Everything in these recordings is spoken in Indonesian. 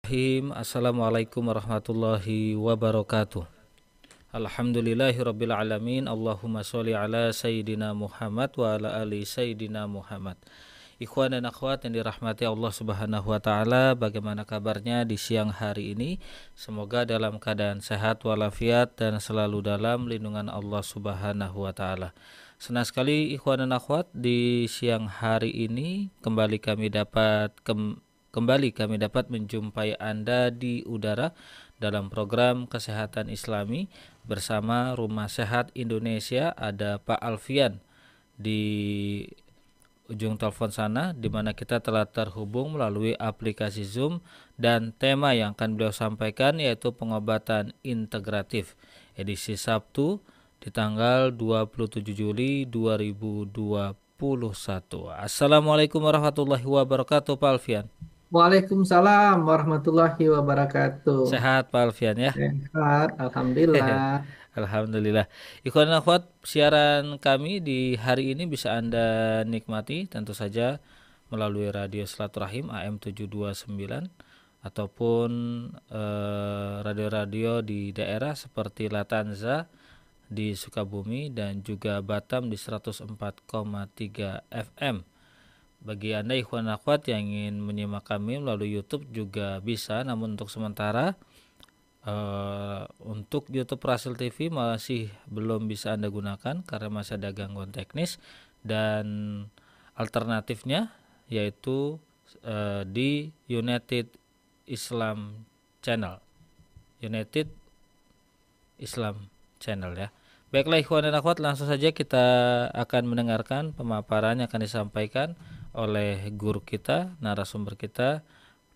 Assalamualaikum warahmatullahi wabarakatuh. Alhamdulillahirabbil alamin. Allahumma sholli ala sayyidina Muhammad wa ala ali sayyidina Muhammad. Ikhwan dan akhwat yang dirahmati Allah Subhanahu wa taala, bagaimana kabarnya di siang hari ini? Semoga dalam keadaan sehat walafiat dan selalu dalam lindungan Allah Subhanahu wa taala. Senang sekali ikhwan dan akhwat, di siang hari ini kembali kami dapat menjumpai Anda di udara dalam program Kesehatan Islami bersama Rumah Sehat Indonesia. Ada Pak Alfian di ujung telepon sana, di mana kita telah terhubung melalui aplikasi Zoom, dan tema yang akan beliau sampaikan yaitu pengobatan integratif edisi Sabtu di tanggal 27 Juli 2021. Assalamualaikum warahmatullahi wabarakatuh, Pak Alfian. Waalaikumsalam warahmatullahi wabarakatuh. Sehat Pak Alfian ya. Sehat, alhamdulillah. Alhamdulillah. Ikhwan dan akhwat, siaran kami di hari ini bisa Anda nikmati tentu saja melalui radio Silaturahim AM 729 ataupun radio-radio di daerah seperti Latanza di Sukabumi dan juga Batam di 104,3 FM. Bagi Anda ikhwan dan akhwat yang ingin menyimak kami melalui YouTube juga bisa, namun untuk sementara untuk YouTube Rasul TV masih belum bisa Anda gunakan karena masih ada gangguan teknis, dan alternatifnya yaitu di United Islam Channel. United Islam Channel ya. Baiklah ikhwan dan akhwat, langsung saja kita akan mendengarkan pemaparan yang akan disampaikan oleh guru kita, narasumber kita,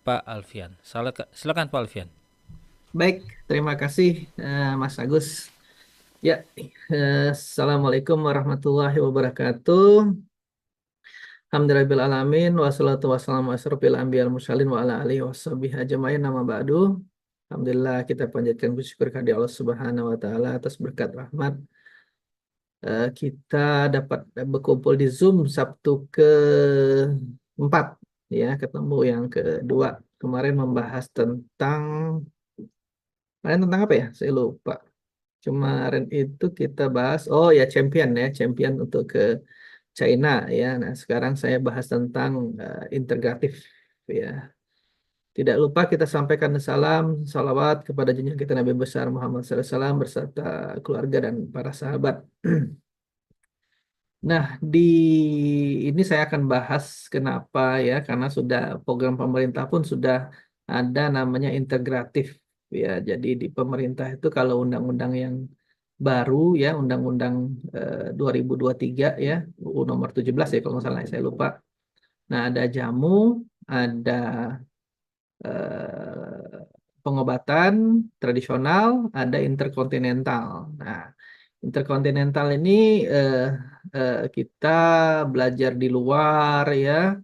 Pak Alfian. Silakan Pak Alfian. Baik, terima kasih Mas Agus. Ya, Assalamualaikum warahmatullahi wabarakatuh. Alhamdulillahirabbil alamin wassalatu wassalamu asyrofil anbiya'il mursalin wa ala alihi washabihi ajmain, nama ba'du. Alhamdulillah, kita panjatkan puji syukur kehadirat Allah Subhanahu wa taala atas berkat rahmat. Kita dapat berkumpul di Zoom Sabtu ke-4, ya, ketemu yang kedua. Kemarin membahas tentang apa ya? Saya lupa. Kemarin itu kita bahas, oh ya, champion untuk ke China ya. Nah, sekarang saya bahas tentang integratif ya. Tidak lupa kita sampaikan salam, salawat kepada junjungan kita Nabi besar Muhammad SAW beserta keluarga dan para sahabat. Nah, di ini saya akan bahas kenapa ya, karena sudah program pemerintah pun sudah ada namanya integratif ya. Jadi di pemerintah itu kalau undang-undang yang baru ya, Undang-Undang 2023 ya, UU nomor 17 ya kalau nggak salah, saya lupa. Nah, ada jamu, ada pengobatan tradisional, ada interkontinental. Nah, interkontinental ini kita belajar di luar ya,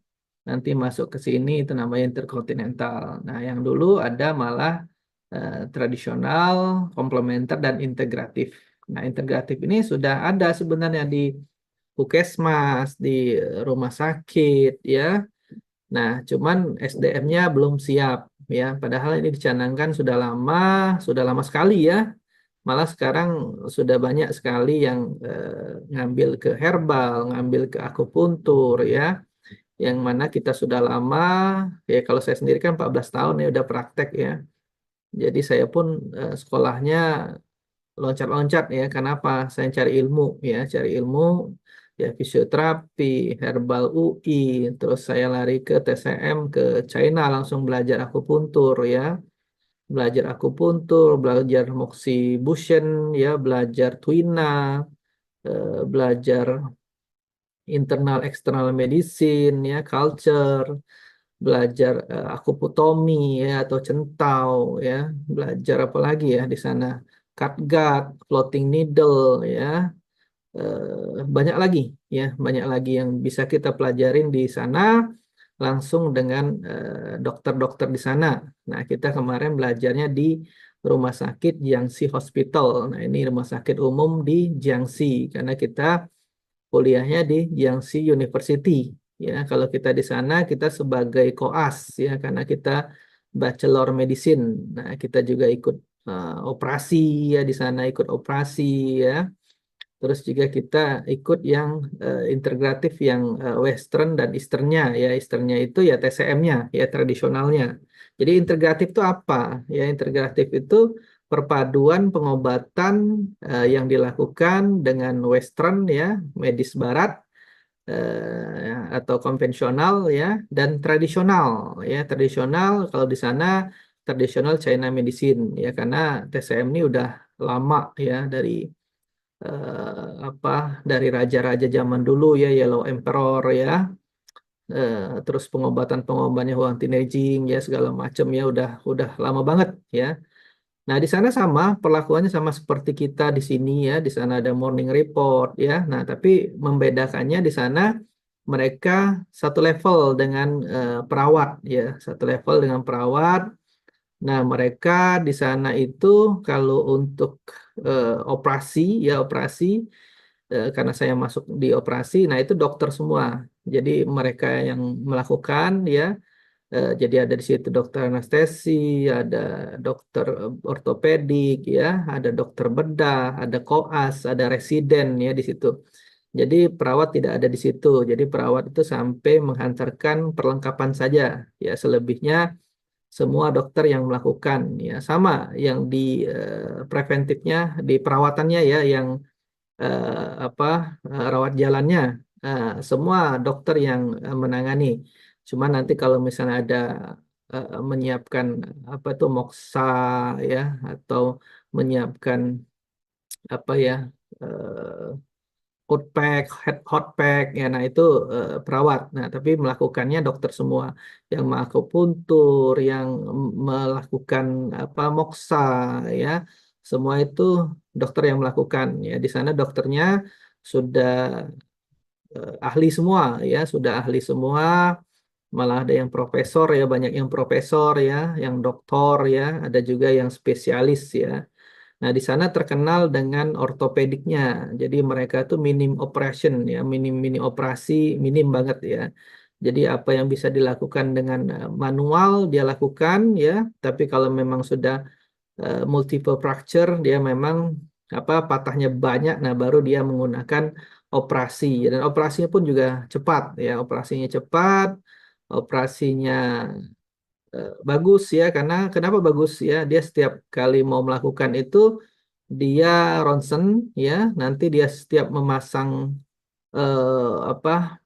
nanti masuk ke sini itu namanya interkontinental. Nah, yang dulu ada malah tradisional, komplementer, dan integratif. Nah, integratif ini sudah ada sebenarnya di Puskesmas, di rumah sakit ya. Nah, cuman SDM-nya belum siap ya. Padahal ini dicanangkan sudah lama sekali ya. Malah sekarang sudah banyak sekali yang ngambil ke herbal, ngambil ke akupuntur ya. Yang mana kita sudah lama, ya kalau saya sendiri kan 14 tahun ya udah praktek ya. Jadi saya pun sekolahnya loncat-loncat ya. Kenapa? Saya cari ilmu ya, cari ilmu ya, fisioterapi, herbal UI, terus saya lari ke TCM ke China langsung belajar akupuntur ya. Belajar akupuntur, belajar moxibustion ya, belajar tuina, belajar internal external medicine ya, culture, belajar akuputomi ya atau centau ya, belajar apa lagi ya di sana, catgut, floating needle ya, banyak lagi ya, banyak lagi yang bisa kita pelajarin di sana langsung dengan dokter-dokter di sana. Nah, kita kemarin belajarnya di Rumah Sakit Jiangxi Hospital. Nah, ini rumah sakit umum di Jiangxi karena kita kuliahnya di Jiangxi University. Ya, kalau kita di sana kita sebagai koas ya, karena kita Bachelor Medicine. Nah, kita juga ikut operasi ya di sana, ikut operasi ya. Terus juga kita ikut yang integratif yang Western dan Easternnya ya. Easternnya itu ya TCM-nya ya tradisionalnya. Jadi integratif itu apa? Ya integratif itu perpaduan pengobatan yang dilakukan dengan Western ya, medis Barat atau konvensional ya dan tradisional ya. Tradisional kalau di sana tradisional China medicine ya karena TCM ini udah lama ya apa dari raja-raja zaman dulu ya Yellow Emperor ya. Terus pengobatan-pengobatannya Huang Tineging ya segala macam ya udah lama banget ya. Nah, di sana sama perlakuannya sama seperti kita di sini ya. Di sana ada morning report ya. Nah, tapi membedakannya di sana mereka satu level dengan perawat ya, satu level dengan perawat. Nah, mereka di sana itu kalau untuk operasi ya operasi karena saya masuk di operasi, nah itu dokter semua. Jadi mereka yang melakukan ya. Jadi ada di situ dokter anestesi, ada dokter ortopedik, ya, ada dokter bedah, ada koas, ada residen ya di situ. Jadi perawat tidak ada di situ. Jadi perawat itu sampai menghantarkan perlengkapan saja. Ya selebihnya semua dokter yang melakukan. Ya sama yang di preventifnya, di perawatannya ya, yang apa rawat jalannya. Semua dokter yang menangani. Cuma nanti kalau misalnya ada menyiapkan apa tuh moksa ya atau menyiapkan apa ya hot pack, hot pack ya, nah itu perawat. Nah tapi melakukannya dokter semua, yang mengakupuntur, yang melakukan apa moksa ya, semua itu dokter yang melakukan ya. Di sana dokternya sudah ahli semua ya, sudah ahli semua. Malah ada yang profesor ya, banyak yang profesor ya, yang doktor ya, ada juga yang spesialis ya. Nah, di sana terkenal dengan ortopediknya. Jadi mereka tuh minim operation ya, minim operasi, minim banget ya. Jadi apa yang bisa dilakukan dengan manual dia lakukan ya, tapi kalau memang sudah multiple fracture dia memang apa patahnya banyak, nah baru dia menggunakan operasi dan operasinya pun juga cepat ya, operasinya cepat, operasinya bagus ya. Karena kenapa bagus ya, dia setiap kali mau melakukan itu dia ronsen ya, nanti dia setiap memasang apa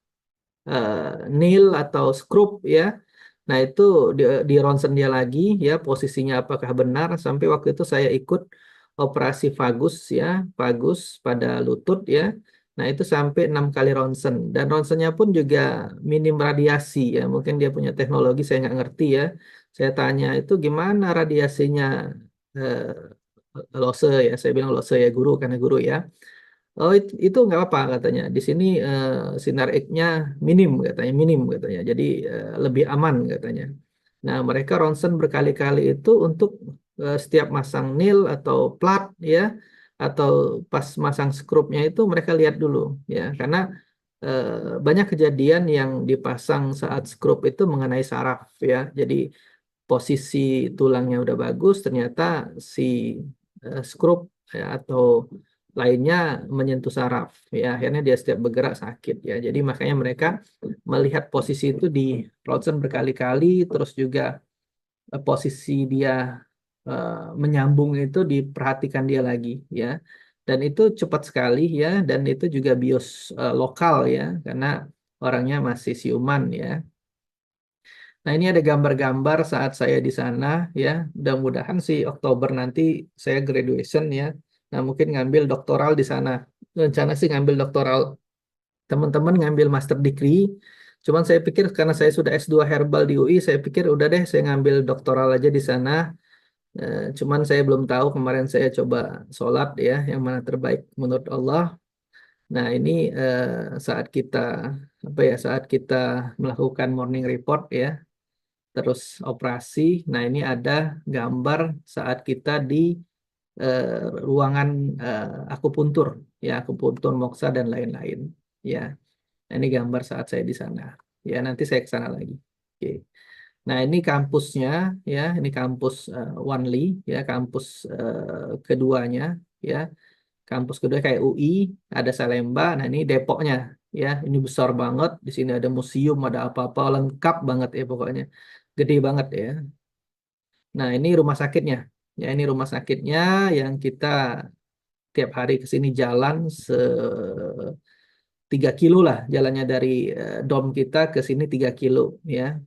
eh, nail atau skrup ya. Nah, itu di ronsen dia lagi ya, posisinya apakah benar. Sampai waktu itu saya ikut operasi vagus ya, vagus pada lutut ya. Nah, itu sampai 6 kali ronsen. Dan ronsennya pun juga minim radiasi ya. Mungkin dia punya teknologi, saya nggak ngerti ya. Saya tanya, itu gimana radiasinya Lose ya. Saya bilang Lose ya guru, karena guru ya. Oh itu nggak apa katanya. Di sini sinar X-nya minim katanya. Jadi lebih aman katanya. Nah mereka ronsen berkali-kali itu untuk setiap masang nil atau plat ya, atau pas masang skrupnya itu mereka lihat dulu ya, karena banyak kejadian yang dipasang saat skrup itu mengenai saraf ya. Jadi posisi tulangnya udah bagus, ternyata si skrup ya, atau lainnya menyentuh saraf ya, akhirnya dia setiap bergerak sakit ya. Jadi makanya mereka melihat posisi itu di ronsen berkali-kali, terus juga posisi dia menyambung itu diperhatikan dia lagi ya. Dan itu cepat sekali ya, dan itu juga bios lokal ya, karena orangnya masih siuman ya. Nah, ini ada gambar-gambar saat saya di sana ya. Mudah-mudahan sih Oktober nanti saya graduation ya. Nah, mungkin ngambil doktoral di sana. Rencana sih ngambil doktoral. Teman-teman ngambil master degree. Cuman saya pikir karena saya sudah S2 herbal di UI, saya pikir udah deh saya ngambil doktoral aja di sana. Cuman saya belum tahu, kemarin saya coba sholat ya, yang mana terbaik menurut Allah. Nah, ini saat kita apa ya, saat kita melakukan morning report ya, terus operasi. Nah, ini ada gambar saat kita di eh, ruangan akupuntur, ya, akupuntur moksa dan lain-lain. Ya, nah, ini gambar saat saya di sana. Ya, nanti saya ke sana lagi. Oke. Nah, ini kampusnya ya, ini kampus Wanli ya, kampus keduanya ya. Kampus kedua kayak UI, ada Salemba. Nah, ini Depoknya ya. Ini besar banget. Di sini ada museum, ada apa-apa lengkap banget ya pokoknya. Gede banget ya. Nah, ini rumah sakitnya. Ya, ini rumah sakitnya yang kita tiap hari ke sini jalan 3 kilo lah jalannya dari dom kita ke sini 3 kilo ya.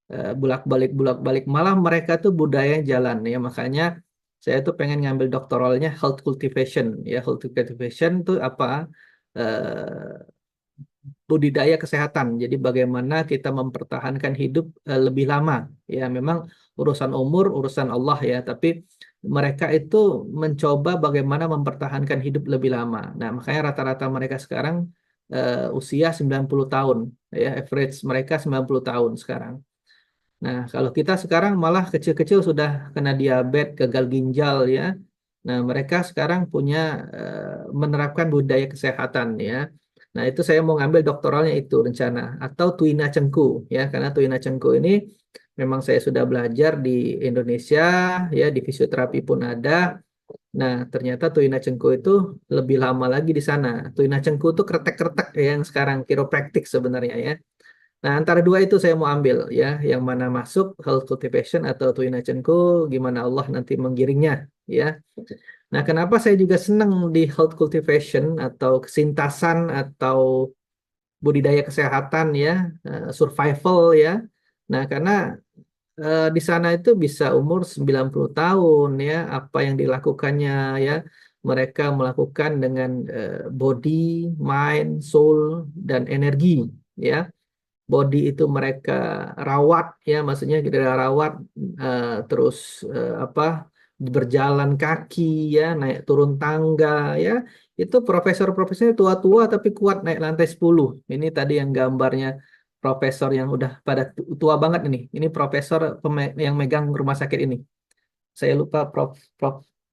Bolak-balik malah mereka tuh budaya jalan ya, makanya saya tuh pengen ngambil doktoralnya health cultivation ya. Health cultivation tuh apa? Budidaya kesehatan, jadi bagaimana kita mempertahankan hidup lebih lama ya. Memang urusan umur urusan Allah ya, tapi mereka itu mencoba bagaimana mempertahankan hidup lebih lama. Nah, makanya rata-rata mereka sekarang usia 90 tahun ya, average mereka 90 tahun sekarang. Nah, kalau kita sekarang malah kecil-kecil sudah kena diabetes, gagal ginjal ya. Nah, mereka sekarang punya menerapkan budaya kesehatan ya. Nah, itu saya mau ngambil doktoralnya itu rencana atau Tuina Cengku ya, karena Tuina Cengku ini memang saya sudah belajar di Indonesia ya, di fisioterapi pun ada. Nah, ternyata Tuina Cengku itu lebih lama lagi di sana. Tuina Cengku itu kretek-kretek ya, yang sekarang kiropraktik sebenarnya ya. Nah, antara dua itu saya mau ambil ya, yang mana masuk health cultivation atau Tuina Cengku, gimana Allah nanti menggiringnya ya. Nah, kenapa saya juga senang di health cultivation atau kesintasan atau budidaya kesehatan ya, survival ya. Nah, karena di sana itu bisa umur 90 tahun ya, apa yang dilakukannya ya. Mereka melakukan dengan body, mind, soul, dan energi ya. Body itu mereka rawat ya, maksudnya kita rawat terus apa, berjalan kaki ya, naik turun tangga ya. Itu profesor-profesornya tua-tua tapi kuat naik lantai 10. Ini tadi yang gambarnya profesor yang udah pada tua banget ini. Ini profesor yang megang rumah sakit ini. Saya lupa Prof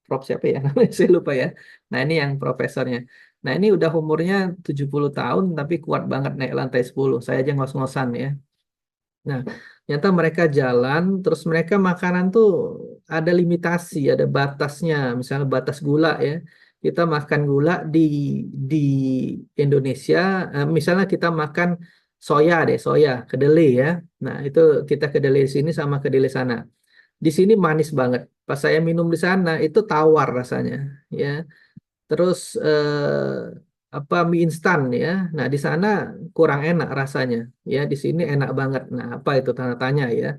Prof siapa ya namanya, saya lupa ya. Nah, ini yang profesornya. Nah, ini udah umurnya 70 tahun tapi kuat banget naik lantai 10. Saya aja ngos-ngosan ya. Nah, ternyata mereka jalan, terus mereka makanan tuh ada limitasi, ada batasnya. Misalnya batas gula ya. Kita makan gula di Indonesia, misalnya kita makan soya deh, soya, kedelai ya. Nah, itu kita kedelai sini sama kedelai sana. Di sini manis banget. Pas saya minum di sana itu tawar rasanya, ya. Terus apa, mie instan ya. Nah, di sana kurang enak rasanya, ya. Di sini enak banget. Nah, apa itu tanda tanya ya.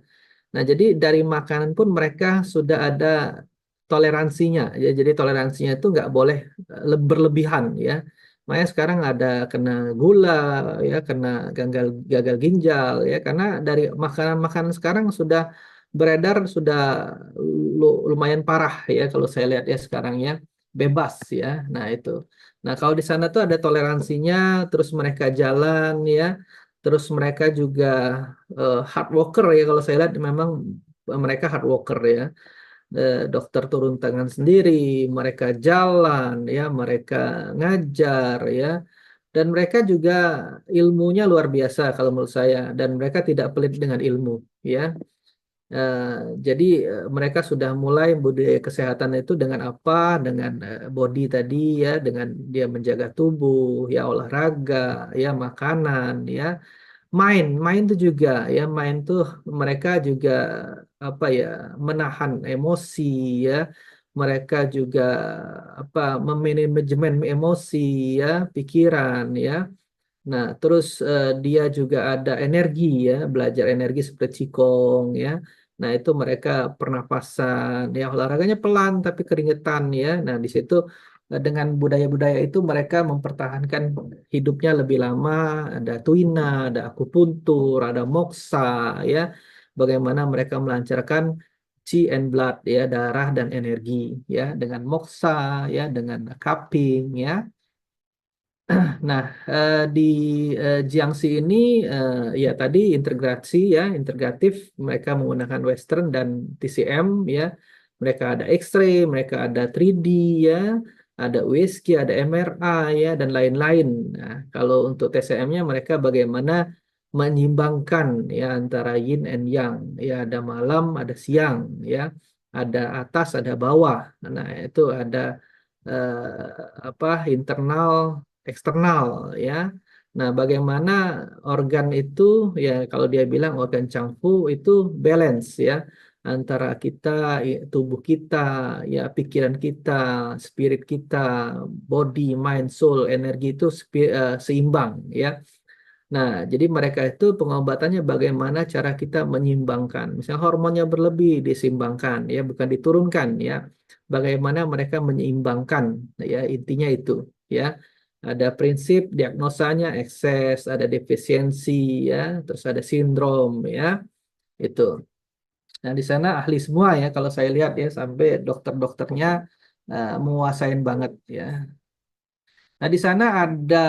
Nah, jadi dari makanan pun mereka sudah ada toleransinya ya. Jadi toleransinya itu nggak boleh berlebihan ya. Makanya sekarang ada kena gula ya, kena gagal gagal ginjal ya, karena dari makanan-makanan sekarang sudah beredar sudah lumayan parah ya kalau saya lihat ya sekarang ya, bebas ya. Nah, itu. Nah, kalau di sana tuh ada toleransinya, terus mereka jalan ya, terus mereka juga hard worker ya, kalau saya lihat memang mereka hard worker ya. Dokter turun tangan sendiri, mereka jalan ya, mereka ngajar ya, dan mereka juga ilmunya luar biasa kalau menurut saya, dan mereka tidak pelit dengan ilmu ya. Eh, jadi mereka sudah mulai budaya kesehatan itu dengan apa? Dengan body tadi ya, dengan dia menjaga tubuh, ya olahraga, ya makanan, ya main tuh juga ya, main tuh mereka juga apa ya, menahan emosi ya. Mereka juga apa, memanajemen emosi ya, pikiran ya. Nah, terus dia juga ada energi ya, belajar energi seperti Qigong ya. Nah, itu mereka pernapasan ya, olahraganya pelan tapi keringetan ya. Nah, di situ dengan budaya-budaya itu mereka mempertahankan hidupnya lebih lama. Ada tuina, ada akupuntur, ada moksa ya. Bagaimana mereka melancarkan chi and blood ya, darah dan energi ya, dengan moksa ya, dengan cupping ya. Nah, di Jiangxi ini ya tadi integrasi ya, integratif, mereka menggunakan Western dan TCM ya. Mereka ada X-ray, mereka ada 3D ya, ada USG, ada MRI ya, dan lain-lain. Nah, kalau untuk TCM-nya mereka bagaimana menyimbangkan ya antara yin and yang. Ya ada malam, ada siang, ya ada atas, ada bawah. Nah itu ada apa internal, eksternal, ya. Nah bagaimana organ itu ya kalau dia bilang organ Changfu itu balance ya antara kita, tubuh kita, ya pikiran kita, spirit kita, body, mind, soul, energi itu seimbang ya. Nah, jadi mereka itu pengobatannya bagaimana cara kita menyeimbangkan. Misalnya hormonnya berlebih diseimbangkan, ya bukan diturunkan, ya. Bagaimana mereka menyeimbangkan, ya intinya itu, ya. Ada prinsip diagnosanya ekses, ada defisiensi, ya, terus ada sindrom, ya, itu. Nah, di sana ahli semua ya, kalau saya lihat ya, sampai dokter-dokternya menguasain banget, ya. Nah, di sana ada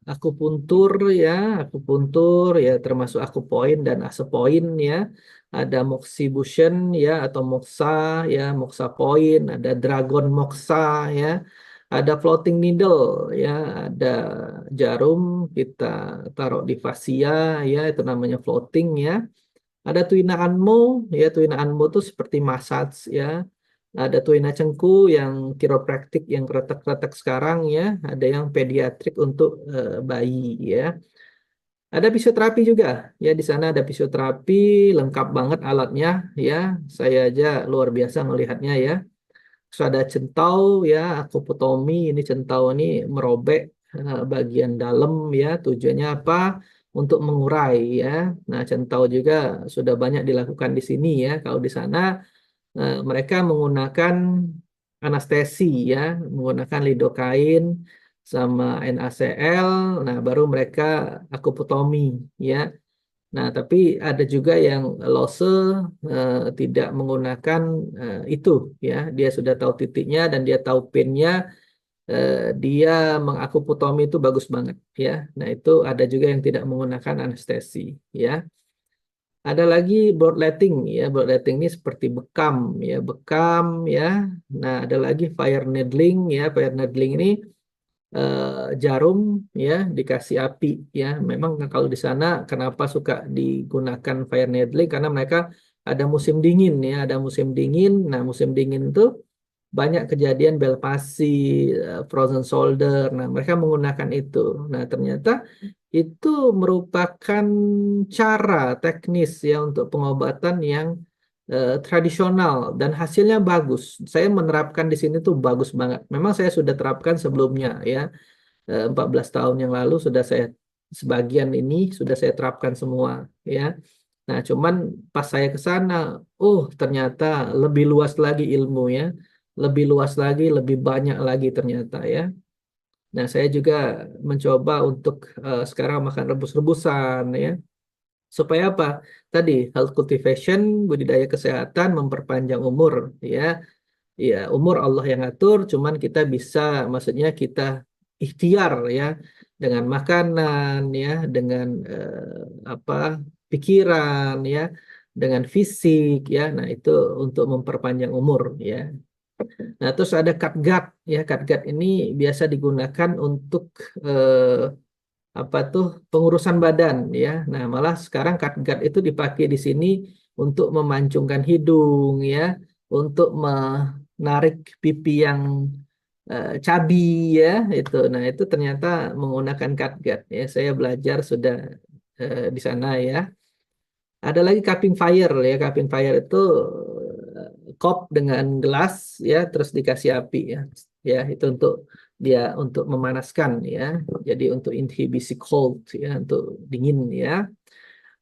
akupuntur ya, akupuntur ya termasuk akupoin dan asepoin ya. Ada moxibustion ya atau moxa ya, moxa point, ada dragon moxa ya. Ada floating needle ya, ada jarum kita taruh di fascia ya, itu namanya floating ya. Ada tuina anmo ya, tuina anmo itu seperti massage ya. Ada tuina cengku yang kiropraktik yang kretek-kretek sekarang ya. Ada yang pediatrik untuk bayi ya. Ada fisioterapi juga ya, di sana ada fisioterapi lengkap banget alatnya ya. Saya aja luar biasa melihatnya ya. Terus ada centau ya, akuputomi. Ini centau ini merobek bagian dalam ya. Tujuannya apa? Untuk mengurai ya. Nah, centau juga sudah banyak dilakukan di sini ya. Kalau di sana mereka menggunakan anestesi ya, menggunakan lidokain sama NaCl. Nah, baru mereka akuputomi ya. Nah, tapi ada juga yang Lose tidak menggunakan itu ya. Dia sudah tahu titiknya dan dia tahu pinnya, eh, dia mengakuputomi itu bagus banget ya. Nah, itu ada juga yang tidak menggunakan anestesi ya. Ada lagi bloodletting ya. Bloodletting ini seperti bekam ya, bekam ya. Nah, ada lagi fire needling ya. Fire needling ini jarum ya dikasih api ya. Memang kalau di sana kenapa suka digunakan fire needling karena mereka ada musim dingin ya, ada musim dingin. Nah, musim dingin itu banyak kejadian bel palsy, frozen shoulder. Nah, mereka menggunakan itu. Nah, ternyata itu merupakan cara teknis ya untuk pengobatan yang tradisional dan hasilnya bagus. Saya menerapkan di sini tuh bagus banget. Memang saya sudah terapkan sebelumnya ya. 14 tahun yang lalu sudah saya sebagian ini sudah saya terapkan semua ya. Nah, cuman pas saya ke sana, ternyata lebih luas lagi ilmu ya. Lebih luas lagi, lebih banyak lagi ternyata ya. Nah, saya juga mencoba untuk sekarang makan rebus-rebusan ya. Supaya apa? Tadi health cultivation, budidaya kesehatan, memperpanjang umur ya. Ya, umur Allah yang ngatur, cuman kita bisa, maksudnya kita ikhtiar ya, dengan makanan ya, dengan apa pikiran ya, dengan fisik ya. Nah, itu untuk memperpanjang umur ya. Nah, terus ada catgut ya. Catgut ini biasa digunakan untuk apa tuh pengurusan badan ya. Nah, malah sekarang catgut itu dipakai di sini untuk memancungkan hidung ya, untuk menarik pipi yang cabi ya itu. Nah, itu ternyata menggunakan catgut ya. Saya belajar sudah di sana ya. Ada lagi cupping fire ya. Cupping fire itu kop dengan gelas ya, terus dikasih api ya. Ya, itu untuk dia untuk memanaskan ya. Jadi untuk inhibisi cold ya, untuk dingin ya.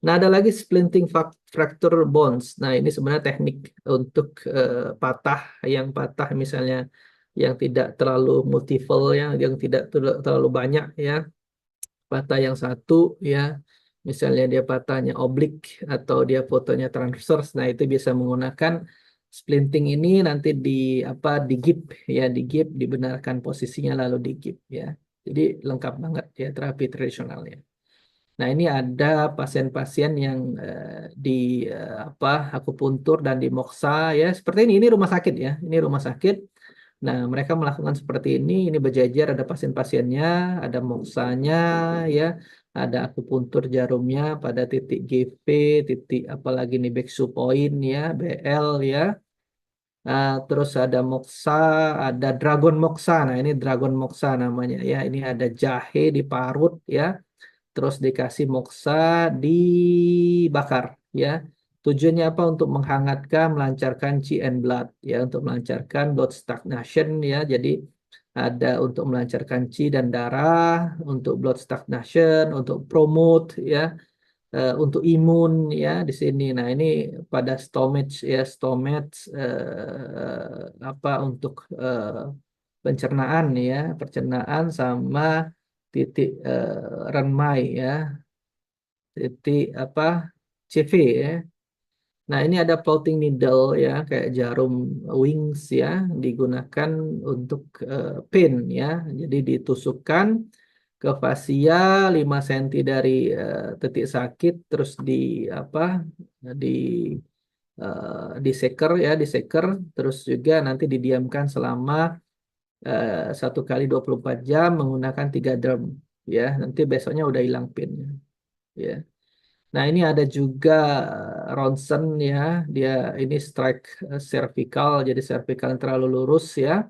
Nah, ada lagi splinting fracture bones. Nah, ini sebenarnya teknik untuk patah, yang patah misalnya yang tidak terlalu multiple ya, yang tidak terlalu banyak ya. Patah yang satu ya, misalnya dia patahnya oblik atau dia fotonya transverse. Nah, itu bisa menggunakan splinting ini nanti di apa digip ya, digip dibenarkan posisinya lalu digip ya. Jadi lengkap banget ya terapi tradisionalnya. Nah, ini ada pasien-pasien yang di apa akupuntur dan di moksa ya. Seperti ini rumah sakit ya. Ini rumah sakit. Nah, mereka melakukan seperti ini berjajar, ada pasien-pasiennya, ada moksanya, ya, ada akupuntur jarumnya pada titik GP, titik apalagi nih Bexu point ya, BL ya. Terus ada moksa, ada dragon moksa. Nah, ini dragon moksa namanya ya. Ini ada jahe diparut ya, terus dikasih moksa, dibakar ya. Tujuannya apa? Untuk menghangatkan, melancarkan Qi and blood ya, untuk melancarkan blood stagnation ya. Jadi ada untuk melancarkan Qi dan darah, untuk blood stagnation, untuk promote ya, untuk imun ya di sini. Nah, ini pada stomach ya, stomach apa untuk pencernaan ya, pencernaan sama titik renmai ya, titik apa CV ya. Nah, ini ada floating needle ya, kayak jarum wings ya, digunakan untuk pin ya. Jadi ditusukkan ke fasia 5 cm dari titik sakit, terus di apa, di diseker ya, diseker, terus juga nanti didiamkan selama 1 kali 24 jam menggunakan 3 drum ya. Nanti besoknya udah hilang pinnya ya. Nah, ini ada juga ronsen ya. Dia ini strike cervical, jadi cervical yang terlalu lurus ya.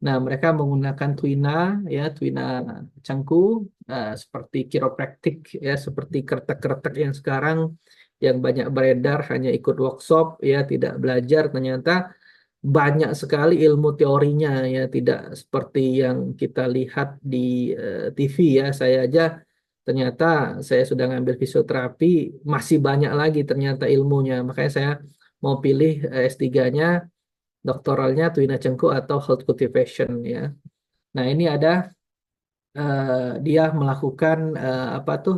Nah, mereka menggunakan Twina ya, Twina cangku, seperti kiropraktik ya, seperti kretek-kretek yang sekarang yang banyak beredar, hanya ikut workshop ya, tidak belajar. Ternyata banyak sekali ilmu teorinya ya, tidak seperti yang kita lihat di TV ya. Saya aja ternyata, saya sudah ngambil fisioterapi, masih banyak lagi ternyata ilmunya. Makanya saya mau pilih S3-nya, doktoralnya Twina Cengku atau Health Cultivation ya. Nah, ini ada dia melakukan apa tuh,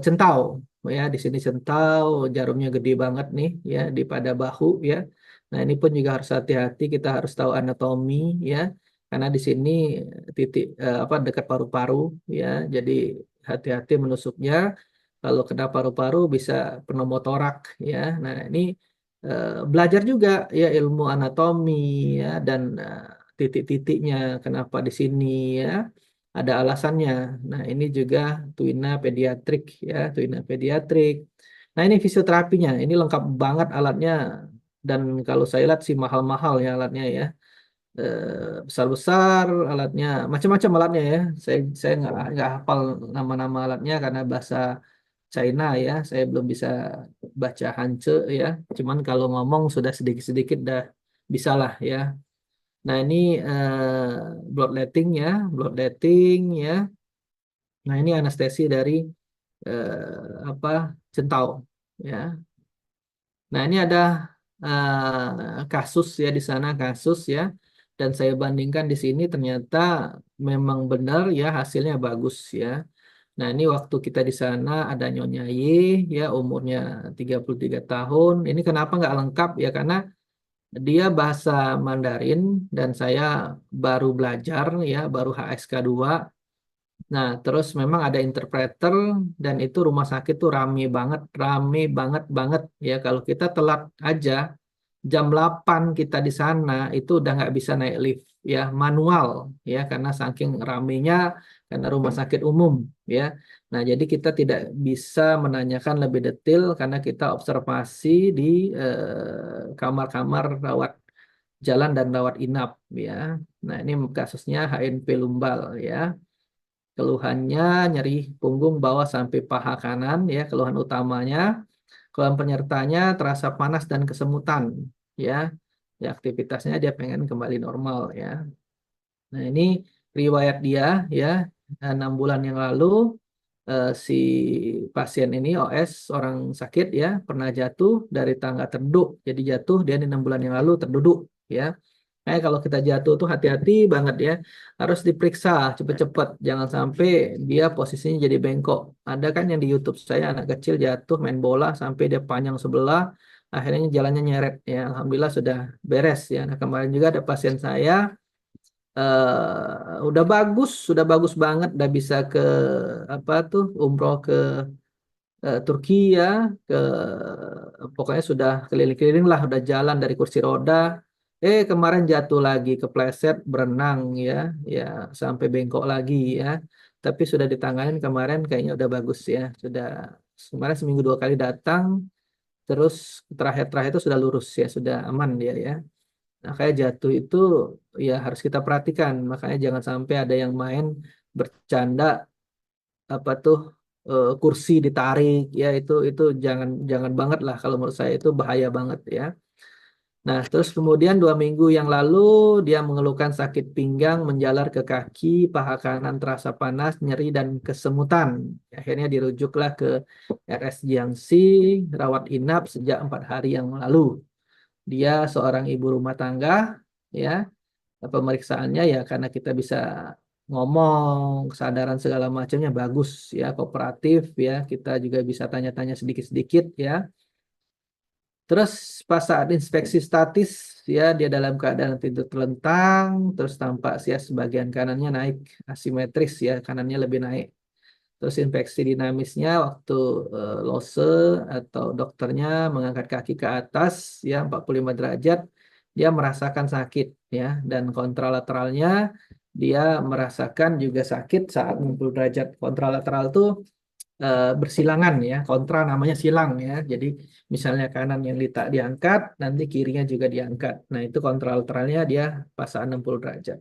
centau ya. Di sini centau, jarumnya gede banget nih ya, di pada bahu ya. Nah, ini pun juga harus hati-hati, kita harus tahu anatomi ya, karena di sini titik apa, dekat paru-paru ya. Jadi hati-hati menusuknya, kalau kena paru-paru bisa pneumotorak ya. Nah, ini belajar juga ya ilmu anatomi ya, dan titik-titiknya kenapa di sini ya, ada alasannya. Nah, ini juga Twina pediatrik ya, Twina pediatrik. Nah, ini fisioterapinya. Ini lengkap banget alatnya. Dan kalau saya lihat sih mahal-mahal ya alatnya ya. Besar-besar alatnya, macam-macam alatnya ya. Saya nggak hafal nama-nama alatnya karena bahasa China ya. Saya belum bisa baca Hanje ya. Cuman kalau ngomong sudah sedikit-sedikit dah bisa lah ya. Nah, ini bloodletting ya, bloodletting ya. Nah, ini anestesi dari apa, centau ya. Nah, ini ada kasus ya, di sana kasus ya, dan saya bandingkan di sini, ternyata memang benar ya, hasilnya bagus ya. Nah, ini waktu kita di sana ada Nyonya Y ya, umurnya 33 tahun. Ini kenapa nggak lengkap ya, karena dia bahasa Mandarin dan saya baru belajar ya, baru HSK 2. Nah, terus memang ada interpreter, dan itu rumah sakit tuh rame banget banget ya. Kalau kita telat aja, jam 8 kita di sana, itu udah nggak bisa naik lift ya, manual ya, karena saking ramenya, karena rumah sakit umum ya. Nah, jadi kita tidak bisa menanyakan lebih detail karena kita observasi di kamar-kamar rawat jalan dan rawat inap ya. Nah, ini kasusnya HNP lumbal ya. Keluhannya nyeri punggung bawah sampai paha kanan ya, keluhan utamanya. Keluhan penyertanya terasa panas dan kesemutan ya. Ya, aktivitasnya dia pengen kembali normal ya. Nah, ini riwayat dia ya. 6 bulan yang lalu si pasien ini OS, orang sakit ya, pernah jatuh dari tangga terduduk. Jadi jatuh dia di 6 bulan yang lalu terduduk ya. Kalau kita jatuh tuh hati-hati banget ya. Harus diperiksa cepet-cepet. Jangan sampai dia posisinya jadi bengkok. Ada kan yang di YouTube saya, anak kecil jatuh main bola sampai dia panjang sebelah. Akhirnya jalannya nyeret ya. Alhamdulillah sudah beres ya. Nah, kemarin juga ada pasien saya sudah bagus banget, udah bisa ke apa tuh, umroh ke Turki ya, ke pokoknya sudah keliling-keliling lah, udah jalan dari kursi roda. Kemarin jatuh lagi, kepleset, berenang ya, ya sampai bengkok lagi ya. Tapi sudah ditanganin kemarin, kayaknya udah bagus ya. Sudah kemarin seminggu 2 kali datang, terus terakhir-terakhir itu sudah lurus ya, sudah aman dia ya. Nah, kayak jatuh itu ya harus kita perhatikan. Makanya jangan sampai ada yang main bercanda apa tuh, kursi ditarik ya, itu jangan jangan banget lah, kalau menurut saya itu bahaya banget ya. Nah, terus kemudian 2 minggu yang lalu dia mengeluhkan sakit pinggang menjalar ke kaki, paha kanan terasa panas, nyeri dan kesemutan. Akhirnya dirujuklah ke RS Jiangxi, rawat inap sejak 4 hari yang lalu. Dia seorang ibu rumah tangga, ya. Pemeriksaannya ya karena kita bisa ngomong, kesadaran segala macamnya bagus ya, kooperatif ya. Kita juga bisa tanya-tanya sedikit-sedikit ya. Terus pas saat inspeksi statis ya, dia dalam keadaan tidur telentang, terus tampak sebagian kanannya naik asimetris ya, kanannya lebih naik. Terus infeksi dinamisnya waktu Lose atau dokternya mengangkat kaki ke atas ya 45 derajat, dia merasakan sakit ya, dan kontralateralnya dia merasakan juga sakit saat 60 derajat. Kontralateral tuh bersilangan ya, kontra namanya silang ya. Jadi misalnya kanan yang diangkat, nanti kirinya juga diangkat. Nah, itu kontralateralnya dia pas saat 60 derajat.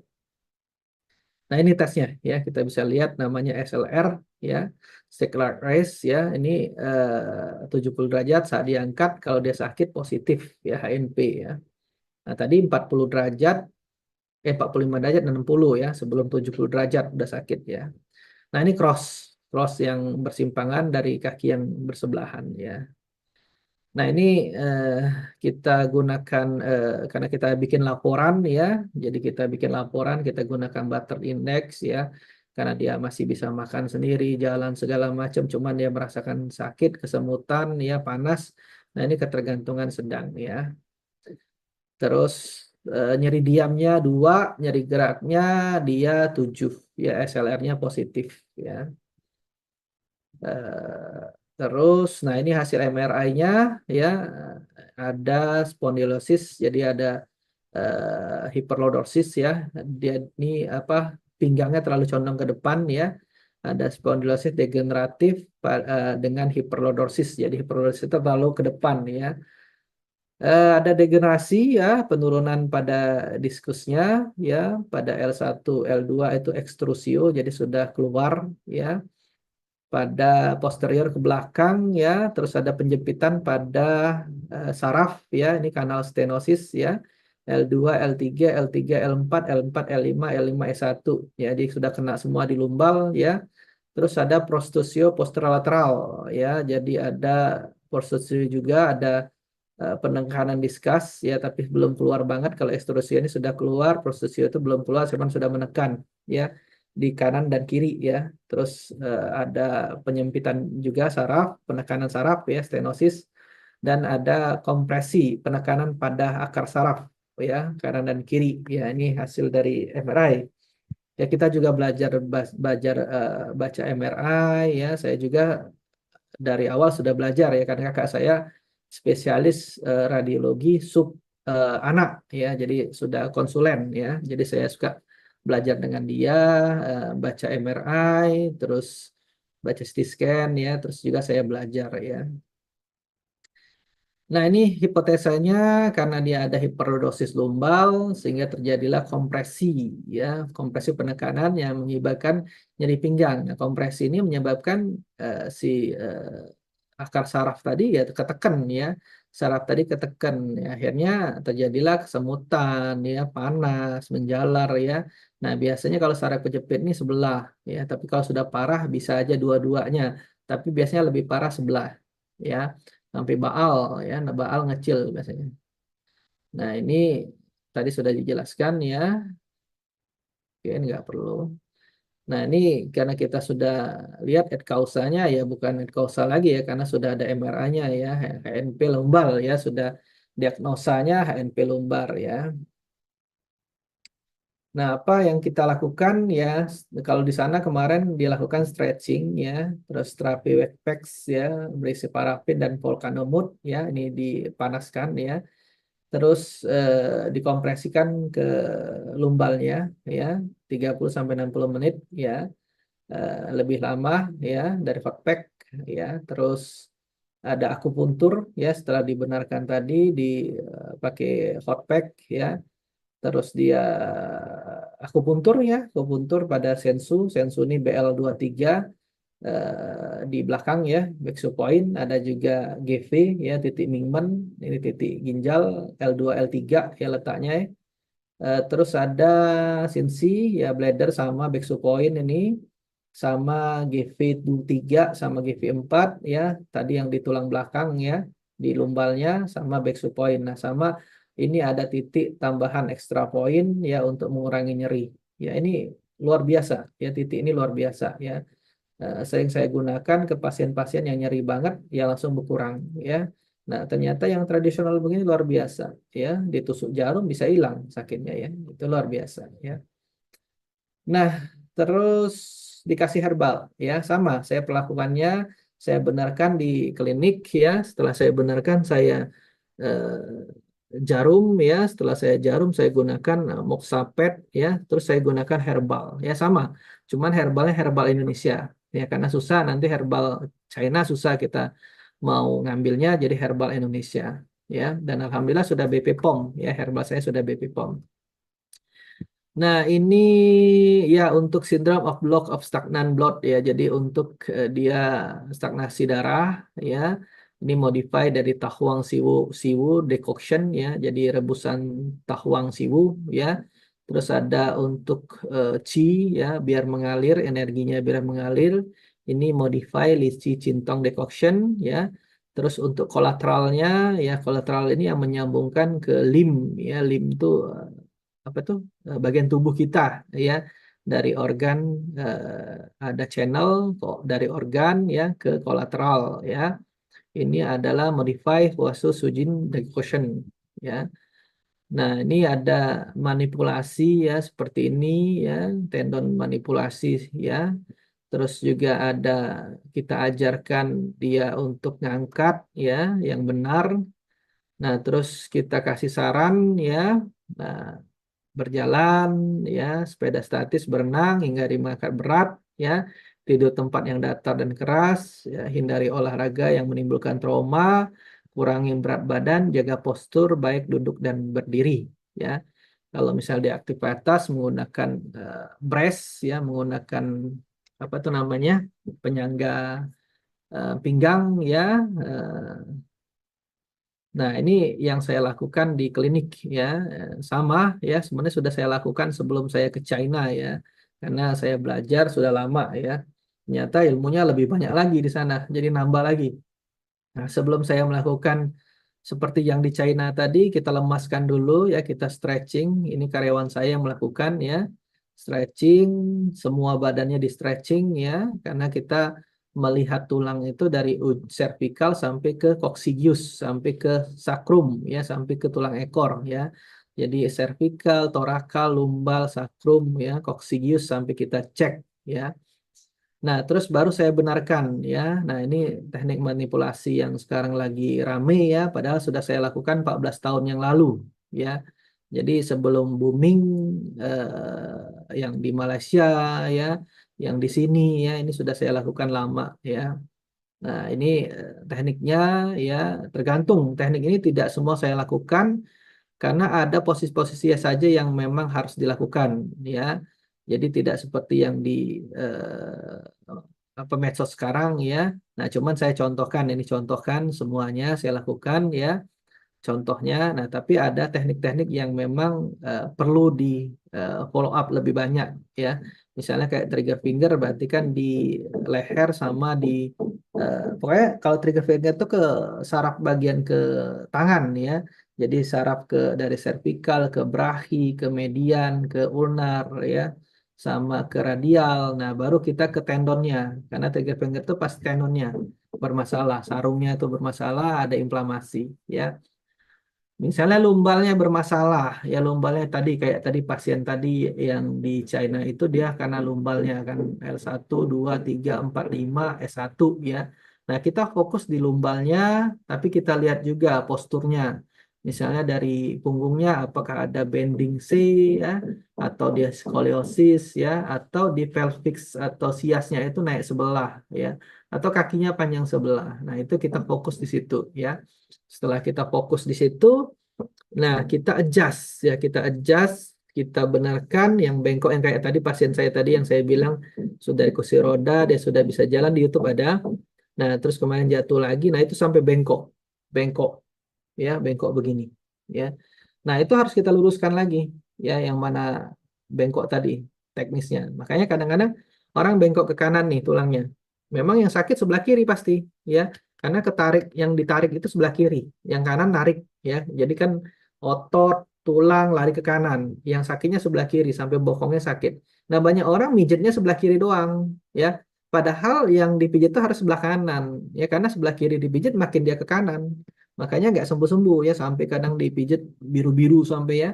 Nah, ini tesnya ya, kita bisa lihat namanya SLR ya, Stickler Race ya. Ini 70 derajat saat diangkat, kalau dia sakit positif ya, HNP ya. Nah, tadi 40 derajat, 45 derajat dan 60 ya, sebelum 70 derajat udah sakit ya. Nah, ini cross cross yang bersimpangan dari kaki yang bersebelahan ya. Nah, ini eh, kita gunakan karena kita bikin laporan ya. Jadi kita bikin laporan, kita gunakan Butter Index ya. Karena dia masih bisa makan sendiri, jalan segala macam, cuman dia merasakan sakit, kesemutan ya, panas. Nah, ini ketergantungan sedang ya. Terus nyeri diamnya 2, nyeri geraknya dia 7 ya, SLR-nya positif ya. Eh, Terus, nah ini hasil MRI-nya ya, ada spondylosis, jadi ada hiperlordosis ya. Dia ini apa, pinggangnya terlalu condong ke depan ya. Ada spondylosis degeneratif dengan hiperlordosis. Jadi hiperlordosis itu terlalu ke depan ya. Ada degenerasi ya, penurunan pada diskusnya ya, pada L1, L2 itu ekstrusio, jadi sudah keluar ya, pada posterior ke belakang ya, terus ada penjempitan pada saraf ya, ini kanal stenosis ya, L2, L3, L3, L4, L4, L5, L5, S1 ya, jadi sudah kena semua di lumbal ya. Terus ada prostrusio posterolateral ya, jadi ada prostrusio juga, ada penekanan diskus ya, tapi belum keluar banget. Kalau ekstrusio ini sudah keluar, prostrusio itu belum keluar, cuman sudah menekan ya di kanan dan kiri ya. Terus ada penyempitan juga saraf, penekanan saraf ya, stenosis, dan ada kompresi, penekanan pada akar saraf ya, kanan dan kiri ya. Ini hasil dari MRI. Ya, kita juga belajar belajar baca MRI ya. Saya juga dari awal sudah belajar ya, karena kakak saya spesialis radiologi sub anak ya, jadi sudah konsulen ya, jadi saya suka belajar dengan dia, baca MRI, terus baca CT scan ya, terus juga saya belajar ya. Nah, ini hipotesanya karena dia ada hiperdosis lumbal sehingga terjadilah kompresi ya, kompresi penekanan yang menyebabkan nyeri pinggang. Nah, kompresi ini menyebabkan si akar saraf tadi ya ketekan ya. Saraf tadi ketekan ya, akhirnya terjadilah kesemutan ya, panas, menjalar ya. Nah, biasanya kalau saraf kejepit ini sebelah ya, tapi kalau sudah parah bisa aja dua-duanya. Tapi biasanya lebih parah sebelah ya, sampai baal ya. Nah, baal ngecil biasanya. Nah, ini tadi sudah dijelaskan ya. Oke, nggak perlu. Nah, ini karena kita sudah lihat head causanya ya, bukan head causal lagi ya, karena sudah ada MRA-nya ya, HNP lumbal ya, sudah diagnosanya HNP lumbar ya. Nah, apa yang kita lakukan ya, kalau di sana kemarin dilakukan stretching ya, terus terapi wet packs ya, berisi parafin dan volcanomud ya, ini dipanaskan ya. terus dikompresikan ke lumbalnya ya 30 sampai 60 menit ya, lebih lama ya dari hot pack ya. Terus ada akupuntur ya setelah dibenarkan tadi pakai hot pack ya. Terus dia akupuntur ya, akupuntur pada sensu, sensu ini BL23 di belakang ya, Bexu Point, ada juga GV ya, titik Mingmen, ini titik ginjal L2 L3 ya letaknya ya. Terus ada Sinsi ya, bladder sama Bexu Point ini, sama GV3 sama GV4 ya, tadi yang di tulang belakang ya, di lumbalnya sama Bexu Point. Nah, sama ini ada titik tambahan extra point ya untuk mengurangi nyeri. Ya, ini luar biasa ya, titik ini luar biasa ya. Sering saya gunakan ke pasien-pasien yang nyeri banget ya langsung berkurang ya. Nah, ternyata yang tradisional begini luar biasa ya, ditusuk jarum bisa hilang sakitnya ya. Itu luar biasa ya. Nah, terus dikasih herbal ya, sama saya pelakukannya, saya benarkan di klinik ya. Setelah saya benarkan saya jarum ya, setelah saya jarum saya gunakan Moxapet ya, terus saya gunakan herbal ya, sama, cuman herbalnya herbal Indonesia ya, karena susah nanti herbal China susah kita mau ngambilnya, jadi herbal Indonesia ya. Dan alhamdulillah sudah BP POM ya, herbal saya sudah BP POM. Nah, ini ya untuk syndrome of block of stagnant blood ya. Jadi untuk dia stagnasi darah ya. Ini modify dari tahuang siwu siwu decoction ya. Jadi rebusan tahuang siwu ya. Terus ada untuk qi ya, biar mengalir energinya biar mengalir. Ini modify lici cintong decoction ya. Terus untuk kolateralnya ya, kolateral ini yang menyambungkan ke lim ya. Lim itu apa tuh, bagian tubuh kita ya, dari organ, ada channel kok dari organ ya ke kolateral ya. Ini adalah modify Huasu Sujin Decoction ya. Nah, ini ada manipulasi ya seperti ini ya, tendon manipulasi ya. Terus juga ada kita ajarkan dia untuk ngangkat ya yang benar. Nah, terus kita kasih saran ya. Nah, berjalan ya, sepeda statis, berenang hingga dimakan berat ya, tidur tempat yang datar dan keras ya, hindari olahraga yang menimbulkan trauma, kurangi berat badan, jaga postur baik duduk dan berdiri ya. Kalau misal di aktivitas menggunakan brace ya, menggunakan apa tuh namanya, penyangga pinggang ya. eh, Nah, ini yang saya lakukan di klinik ya. Sama ya, sebenarnya sudah saya lakukan sebelum saya ke China ya. Karena saya belajar sudah lama ya. Ternyata ilmunya lebih banyak lagi di sana, jadi nambah lagi. Nah, sebelum saya melakukan seperti yang di China tadi, kita lemaskan dulu ya, kita stretching. Ini karyawan saya yang melakukan ya. Stretching, semua badannya di stretching ya, karena kita melihat tulang itu dari cervical sampai ke coccygeus, sampai ke sacrum ya, sampai ke tulang ekor ya. Jadi cervical, thoracal, lumbal, sacrum ya, coccygeus sampai kita cek ya. Nah, terus baru saya benarkan ya. Nah, ini teknik manipulasi yang sekarang lagi rame ya, padahal sudah saya lakukan 14 tahun yang lalu ya. Jadi sebelum booming yang di Malaysia ya, yang di sini ya, ini sudah saya lakukan lama ya. Nah, ini tekniknya ya, tergantung. Teknik ini tidak semua saya lakukan karena ada posisi-posisi saja yang memang harus dilakukan ya. Jadi tidak seperti yang di apa medsos sekarang ya. Nah, cuman saya contohkan, ini contohkan semuanya saya lakukan ya, contohnya. Nah, tapi ada teknik-teknik yang memang perlu di follow up lebih banyak ya. Misalnya kayak trigger finger, berarti kan di leher sama di pokoknya kalau trigger finger itu ke saraf bagian ke tangan ya. Jadi saraf ke dari cervical ke brachi ke median ke ulnar ya, sama ke radial. Nah, baru kita ke tendonnya. Karena trigger finger itu pas tendonnya bermasalah, sarungnya itu bermasalah, ada inflamasi ya. Misalnya lumbalnya bermasalah, ya lumbalnya tadi kayak tadi pasien tadi yang di China itu, dia karena lumbalnya kan L1, 2, 3, 4, 5, S1 ya. Nah, kita fokus di lumbalnya, tapi kita lihat juga posturnya. Misalnya dari punggungnya apakah ada bending C ya, atau dia skoliosis ya, atau di pelvis atau siasnya itu naik sebelah ya, atau kakinya panjang sebelah. Nah, itu kita fokus di situ ya. Setelah kita fokus di situ, nah kita adjust ya, kita benarkan yang bengkok yang kayak tadi pasien saya tadi yang saya bilang sudah kursi roda, dia sudah bisa jalan di YouTube ada. Nah, terus kemarin jatuh lagi, nah itu sampai bengkok, bengkok ya, bengkok begini ya. Nah, itu harus kita luruskan lagi ya, yang mana bengkok tadi teknisnya. Makanya kadang-kadang orang bengkok ke kanan nih tulangnya. Memang yang sakit sebelah kiri pasti ya, karena ketarik, yang ditarik itu sebelah kiri, yang kanan narik ya. Jadi kan otot tulang lari ke kanan, yang sakitnya sebelah kiri sampai bokongnya sakit. Nah, banyak orang mijetnya sebelah kiri doang ya. Padahal yang dipijit itu harus sebelah kanan ya, karena sebelah kiri dipijit makin dia ke kanan. Makanya nggak sembuh-sembuh ya, sampai kadang dipijit biru-biru sampai ya.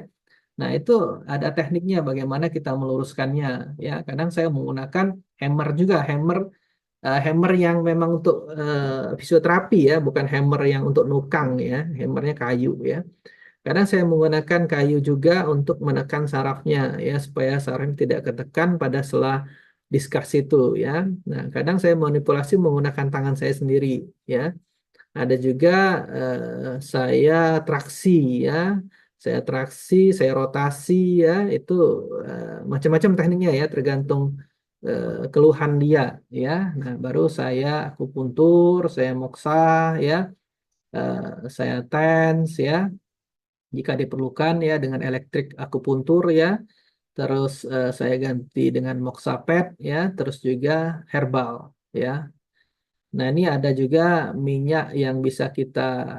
Nah, itu ada tekniknya bagaimana kita meluruskannya ya. Kadang saya menggunakan hammer juga, hammer yang memang untuk fisioterapi ya, bukan hammer yang untuk nukang ya. Hammernya kayu ya. Kadang saya menggunakan kayu juga untuk menekan sarafnya ya, supaya saraf tidak ketekan pada selah diskus itu ya. Nah, kadang saya manipulasi menggunakan tangan saya sendiri ya. Ada juga saya traksi ya. Saya rotasi ya. Itu macam-macam tekniknya ya, tergantung keluhan dia ya. Nah, baru saya akupuntur, saya moksa ya, saya TENS ya, jika diperlukan ya, dengan elektrik akupuntur ya. Terus saya ganti dengan moksapet ya, terus juga herbal ya. Nah, ini ada juga minyak yang bisa kita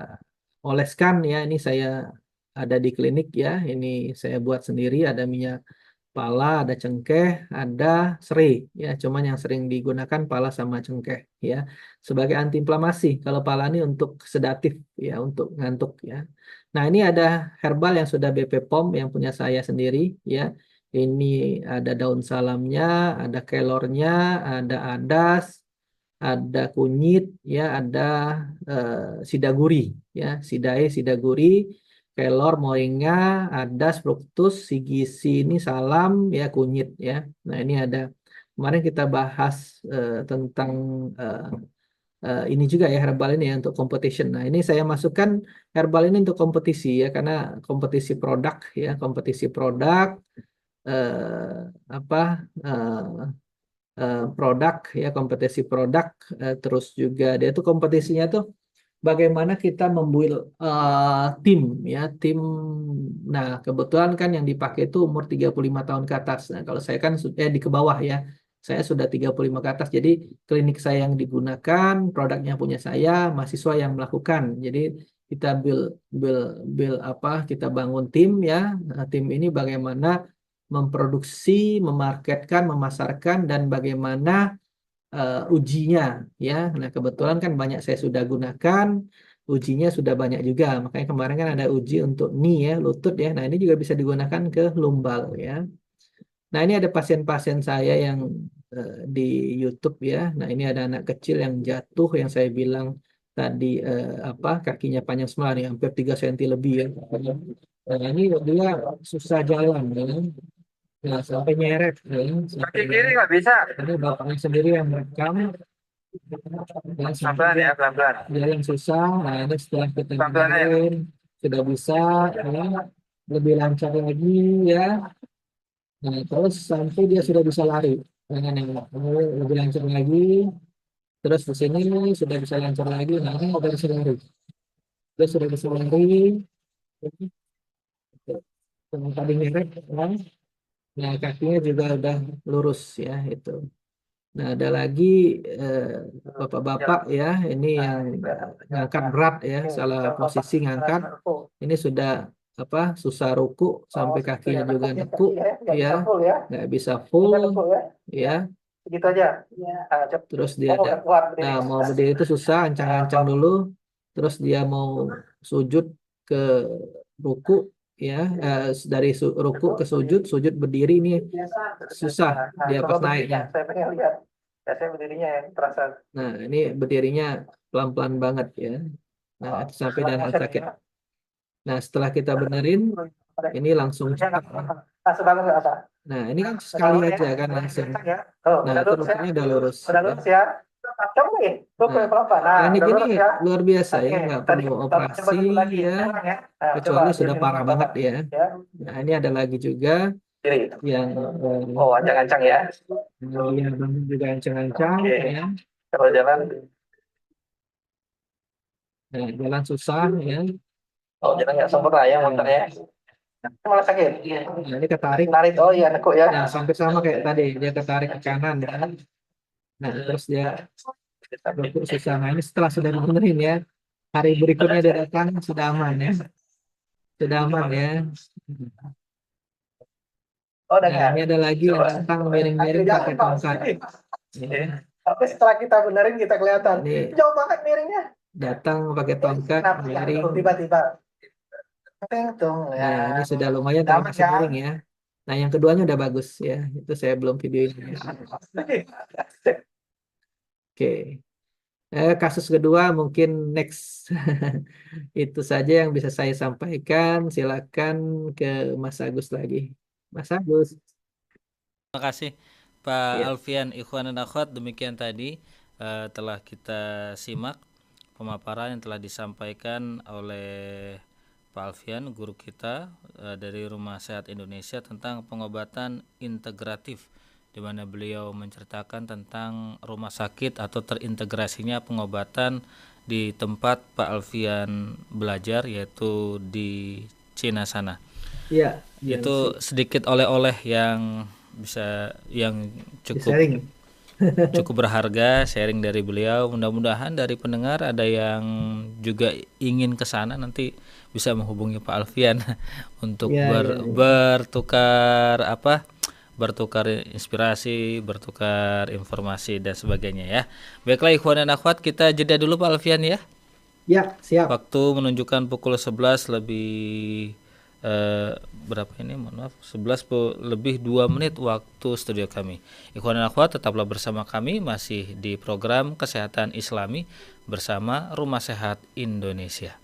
oleskan ya. Ini saya ada di klinik ya. Ini saya buat sendiri. Ada minyak pala, ada cengkeh, ada serai ya. Cuman yang sering digunakan pala sama cengkeh ya. Sebagai antiinflamasi. Kalau pala ini untuk sedatif ya, untuk ngantuk ya. Nah, ini ada herbal yang sudah BP POM yang punya saya sendiri ya. Ini ada daun salamnya, ada kelornya, ada adas, ada kunyit ya, ada sidaguri ya, sidaguri, kelor, moringa, adas, fruktus, sigisi, ini salam ya, kunyit ya. Nah, ini ada kemarin kita bahas tentang eh, ini juga ya, herbal ini ya untuk competition. Nah, ini saya masukkan herbal ini untuk kompetisi ya, karena kompetisi produk ya, kompetisi produk apa produk ya, kompetisi produk. Terus juga dia tuh kompetisinya tuh bagaimana kita membuild tim ya, tim. Nah, kebetulan kan yang dipakai itu umur 35 tahun ke atas. Nah, kalau saya kan di ke bawah ya, saya sudah 35 ke atas, jadi klinik saya yang digunakan, produknya punya saya, mahasiswa yang melakukan. Jadi kita build build build apa kita bangun tim ya. Nah, tim ini bagaimana memproduksi, memarketkan, memasarkan, dan bagaimana ujinya ya. Nah, kebetulan kan banyak saya sudah gunakan, ujinya sudah banyak juga. Makanya kemarin kan ada uji untuk knee ya, lutut ya. Nah, ini juga bisa digunakan ke lumbal ya. Nah, ini ada pasien-pasien saya yang di YouTube ya. Nah, ini ada anak kecil yang jatuh yang saya bilang tadi, kakinya panjang semua nih, hampir 3 cm lebih ya. Nah, ini dia susah jalan ya. Nah, sampai nyeret ya. Kaki kiri nggak bisa. Ini bapaknya sendiri yang merekam. Dan pelan ya, pelan-pelan. Dia yang susah. Nah, ini setelah kita benerin, sudah bisa ya, lebih lancar lagi ya. Nah, terus sampai dia sudah bisa lari dengan yang lebih lancar lagi. Terus di sini sudah bisa lancar lagi. Nah, ini udah bisa lari. Dia sudah bisa lari. Yang tadi nyeret, ya. Nah, kakinya juga udah lurus ya itu. Nah, ada lagi eh, bapak-bapak ya, ini yang ngangkat berat ya, salah posisi ngangkat. Ini sudah susah ruku, sampai kakinya juga nekuk ya, nggak bisa full ya. Begitu aja. Terus dia mau berdiri itu susah, ancang-ancang dulu. Terus dia mau sujud ke ruku ya, dari ruku ke sujud, sujud berdiri ini susah dia pas naiknya. Saya pengen lihat. Saya berdirinya yang terasa. Nah, ini berdirinya pelan-pelan banget ya. Nah, itu sampai dan sakit. Nah, setelah kita benerin, ini langsung cepat. Nah, ini kan sekali aja kan langsung. Nah, itu rutenya udah lurus. Udah Ya. lurus ya. Coba nih, coba Nah, pelan-pelan. Nah, teknik udah ini lurus ya. luar biasa ya, Oke, nggak tadi perlu coba operasi dulu lagi. ya, Sekarang ya. Nah, coba kecuali sudah diri parah banget ya. ya. Nah, ini ada lagi juga Kiri. yang Oh, ancang-ancang ya. dia bangun juga ancang-ancang Oke. ya. Kalau jalan, Nah, jalan susah ya. oh jalan nggak sempurna ya motornya. Malah sakit. Nah, ini ketarik. Narik, oh iya, nekuk ya. Nah, sampai sama kayak tadi, dia ketarik ke kanan ya. Nah, terus dia berpur susah. Nah, ini setelah sudah dibenerin ya, hari berikutnya dia datang sudah aman ya, sudah aman ya. Oh, Nah, dengan. ini ada lagi yang datang miring-miring pakai tongkat. Ya. Tapi setelah kita benerin kita kelihatan. Ini Jauh banget miringnya. datang pakai tongkat Kenapa ya? miring. Tiba-tiba. Teng ya. Nah, ini sudah lumayan tapi Aman masih ya. miring ya. Nah, yang keduanya udah bagus ya. Itu saya belum videoin. Oke. Kasus kedua mungkin next. Itu saja yang bisa saya sampaikan. Silakan ke Mas Agus lagi. Mas Agus. Terima kasih Pak Ya. Alfian, ikhwan dan akhwat, demikian tadi telah kita simak pemaparan yang telah disampaikan oleh Pak Alfian, guru kita dari Rumah Sehat Indonesia tentang pengobatan integratif, di mana beliau menceritakan tentang rumah sakit atau terintegrasinya pengobatan di tempat Pak Alfian belajar, yaitu di Cina sana. Ya. Itu sedikit oleh-oleh yang cukup Sharing. cukup berharga, sharing dari beliau. Mudah-mudahan dari pendengar ada yang juga ingin ke sana, nanti bisa menghubungi Pak Alfian untuk bertukar inspirasi, bertukar informasi dan sebagainya ya. Baiklah ikhwan dan akhwat, kita jeda dulu Pak Alfian ya. Ya, siap. Waktu menunjukkan pukul 11 lebih berapa ini? Mohon maaf, 11 lebih 2 menit waktu studio kami. Ikhwan dan akhwat, tetaplah bersama kami masih di program Kesehatan Islami bersama Rumah Sehat Indonesia.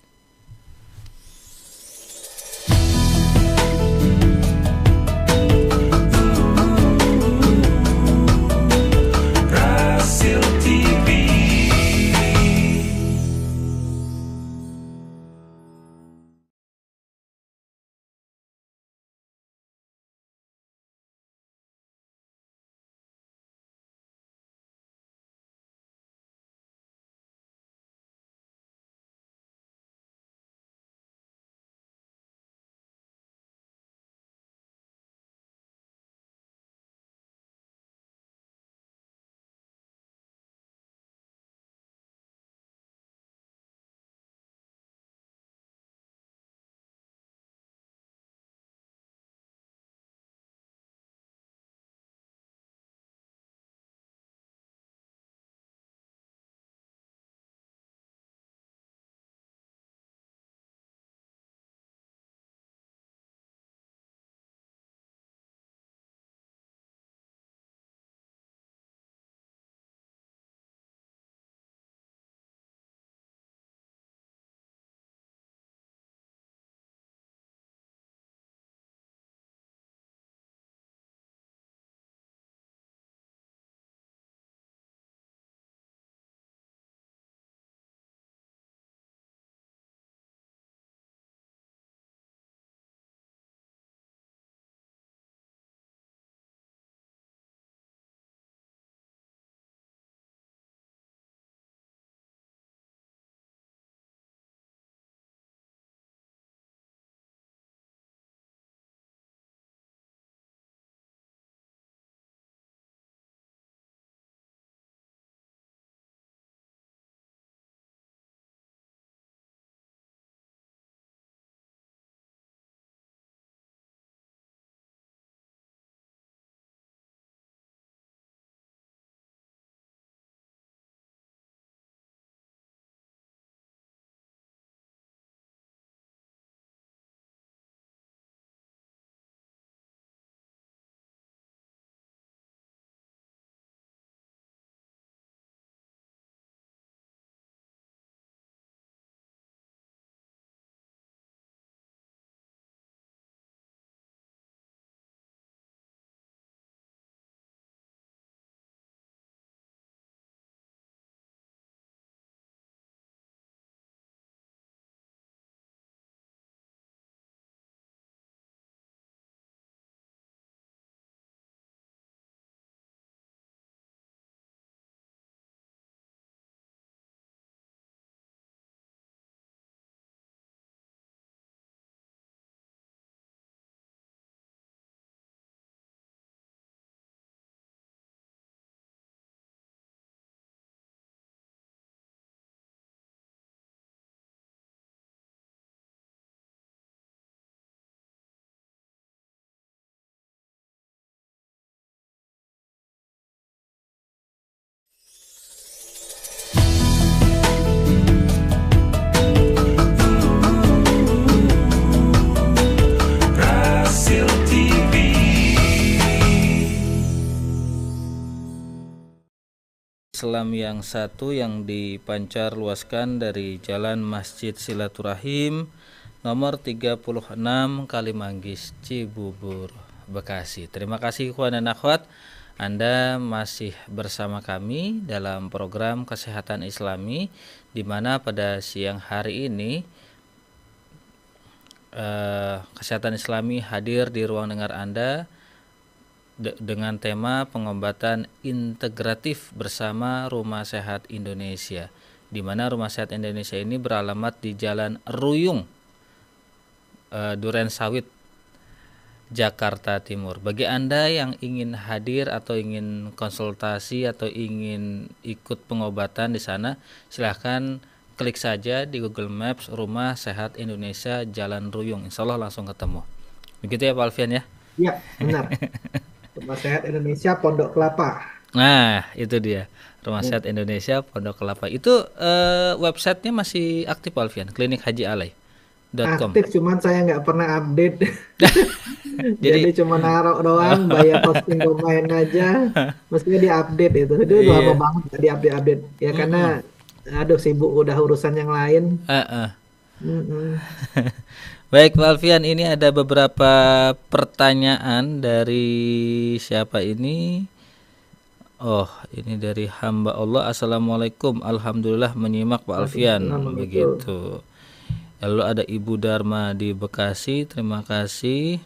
Islam yang satu yang dipancar luaskan dari Jalan Masjid Silaturahim nomor 36 Kalimanggis, Cibubur, Bekasi. Terima kasih ikhwan dan akhwat, Anda masih bersama kami dalam program Kesehatan Islami, di mana pada siang hari ini Kesehatan Islami hadir di ruang dengar Anda dengan tema pengobatan integratif bersama Rumah Sehat Indonesia, di mana Rumah Sehat Indonesia ini beralamat di Jalan Ruyung, Duren Sawit, Jakarta Timur. Bagi Anda yang ingin hadir atau ingin konsultasi atau ingin ikut pengobatan di sana, silahkan klik saja di Google Maps Rumah Sehat Indonesia Jalan Ruyung. Insya Allah langsung ketemu. Begitu ya Pak Alfian ya? Iya, benar. Rumah Sehat Indonesia Pondok Kelapa. Nah, itu dia. Rumah Sehat Indonesia Pondok Kelapa. Itu websitenya masih aktif Pak Alfian, klinikhajialai.com. Aktif, cuman saya nggak pernah update. Jadi Jadi cuma naruh doang, bayar hosting domain aja. Mestinya diupdate itu. Itu udah lama banget nggak diupdate-update. Ya karena, aduh sibuk udah urusan yang lain. Mm-mm. Baik Pak Alfian, ini ada beberapa pertanyaan dari siapa ini? Oh, ini dari hamba Allah. Assalamualaikum. Alhamdulillah menyimak Pak Alfian. Waalaikumsalam. Begitu. Lalu ada Ibu Dharma di Bekasi. Terima kasih.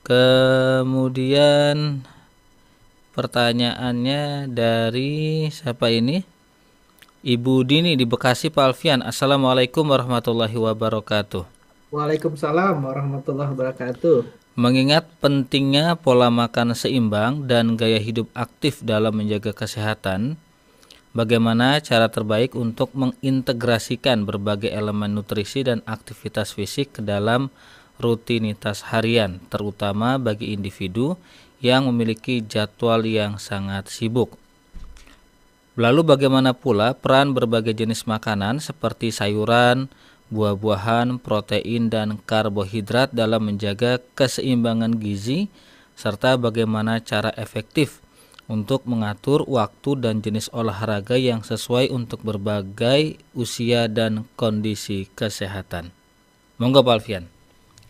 Kemudian pertanyaannya dari siapa ini? Ibu Dini di Bekasi Pak Alfian. Assalamualaikum warahmatullahi wabarakatuh. Waalaikumsalam warahmatullahi wabarakatuh. Mengingat pentingnya pola makan seimbang dan gaya hidup aktif dalam menjaga kesehatan, bagaimana cara terbaik untuk mengintegrasikan berbagai elemen nutrisi dan aktivitas fisik ke dalam rutinitas harian, terutama bagi individu yang memiliki jadwal yang sangat sibuk? Lalu bagaimana pula peran berbagai jenis makanan seperti sayuran, buah-buahan, protein, dan karbohidrat dalam menjaga keseimbangan gizi, serta bagaimana cara efektif untuk mengatur waktu dan jenis olahraga yang sesuai untuk berbagai usia dan kondisi kesehatan. Monggo Pak Alfian,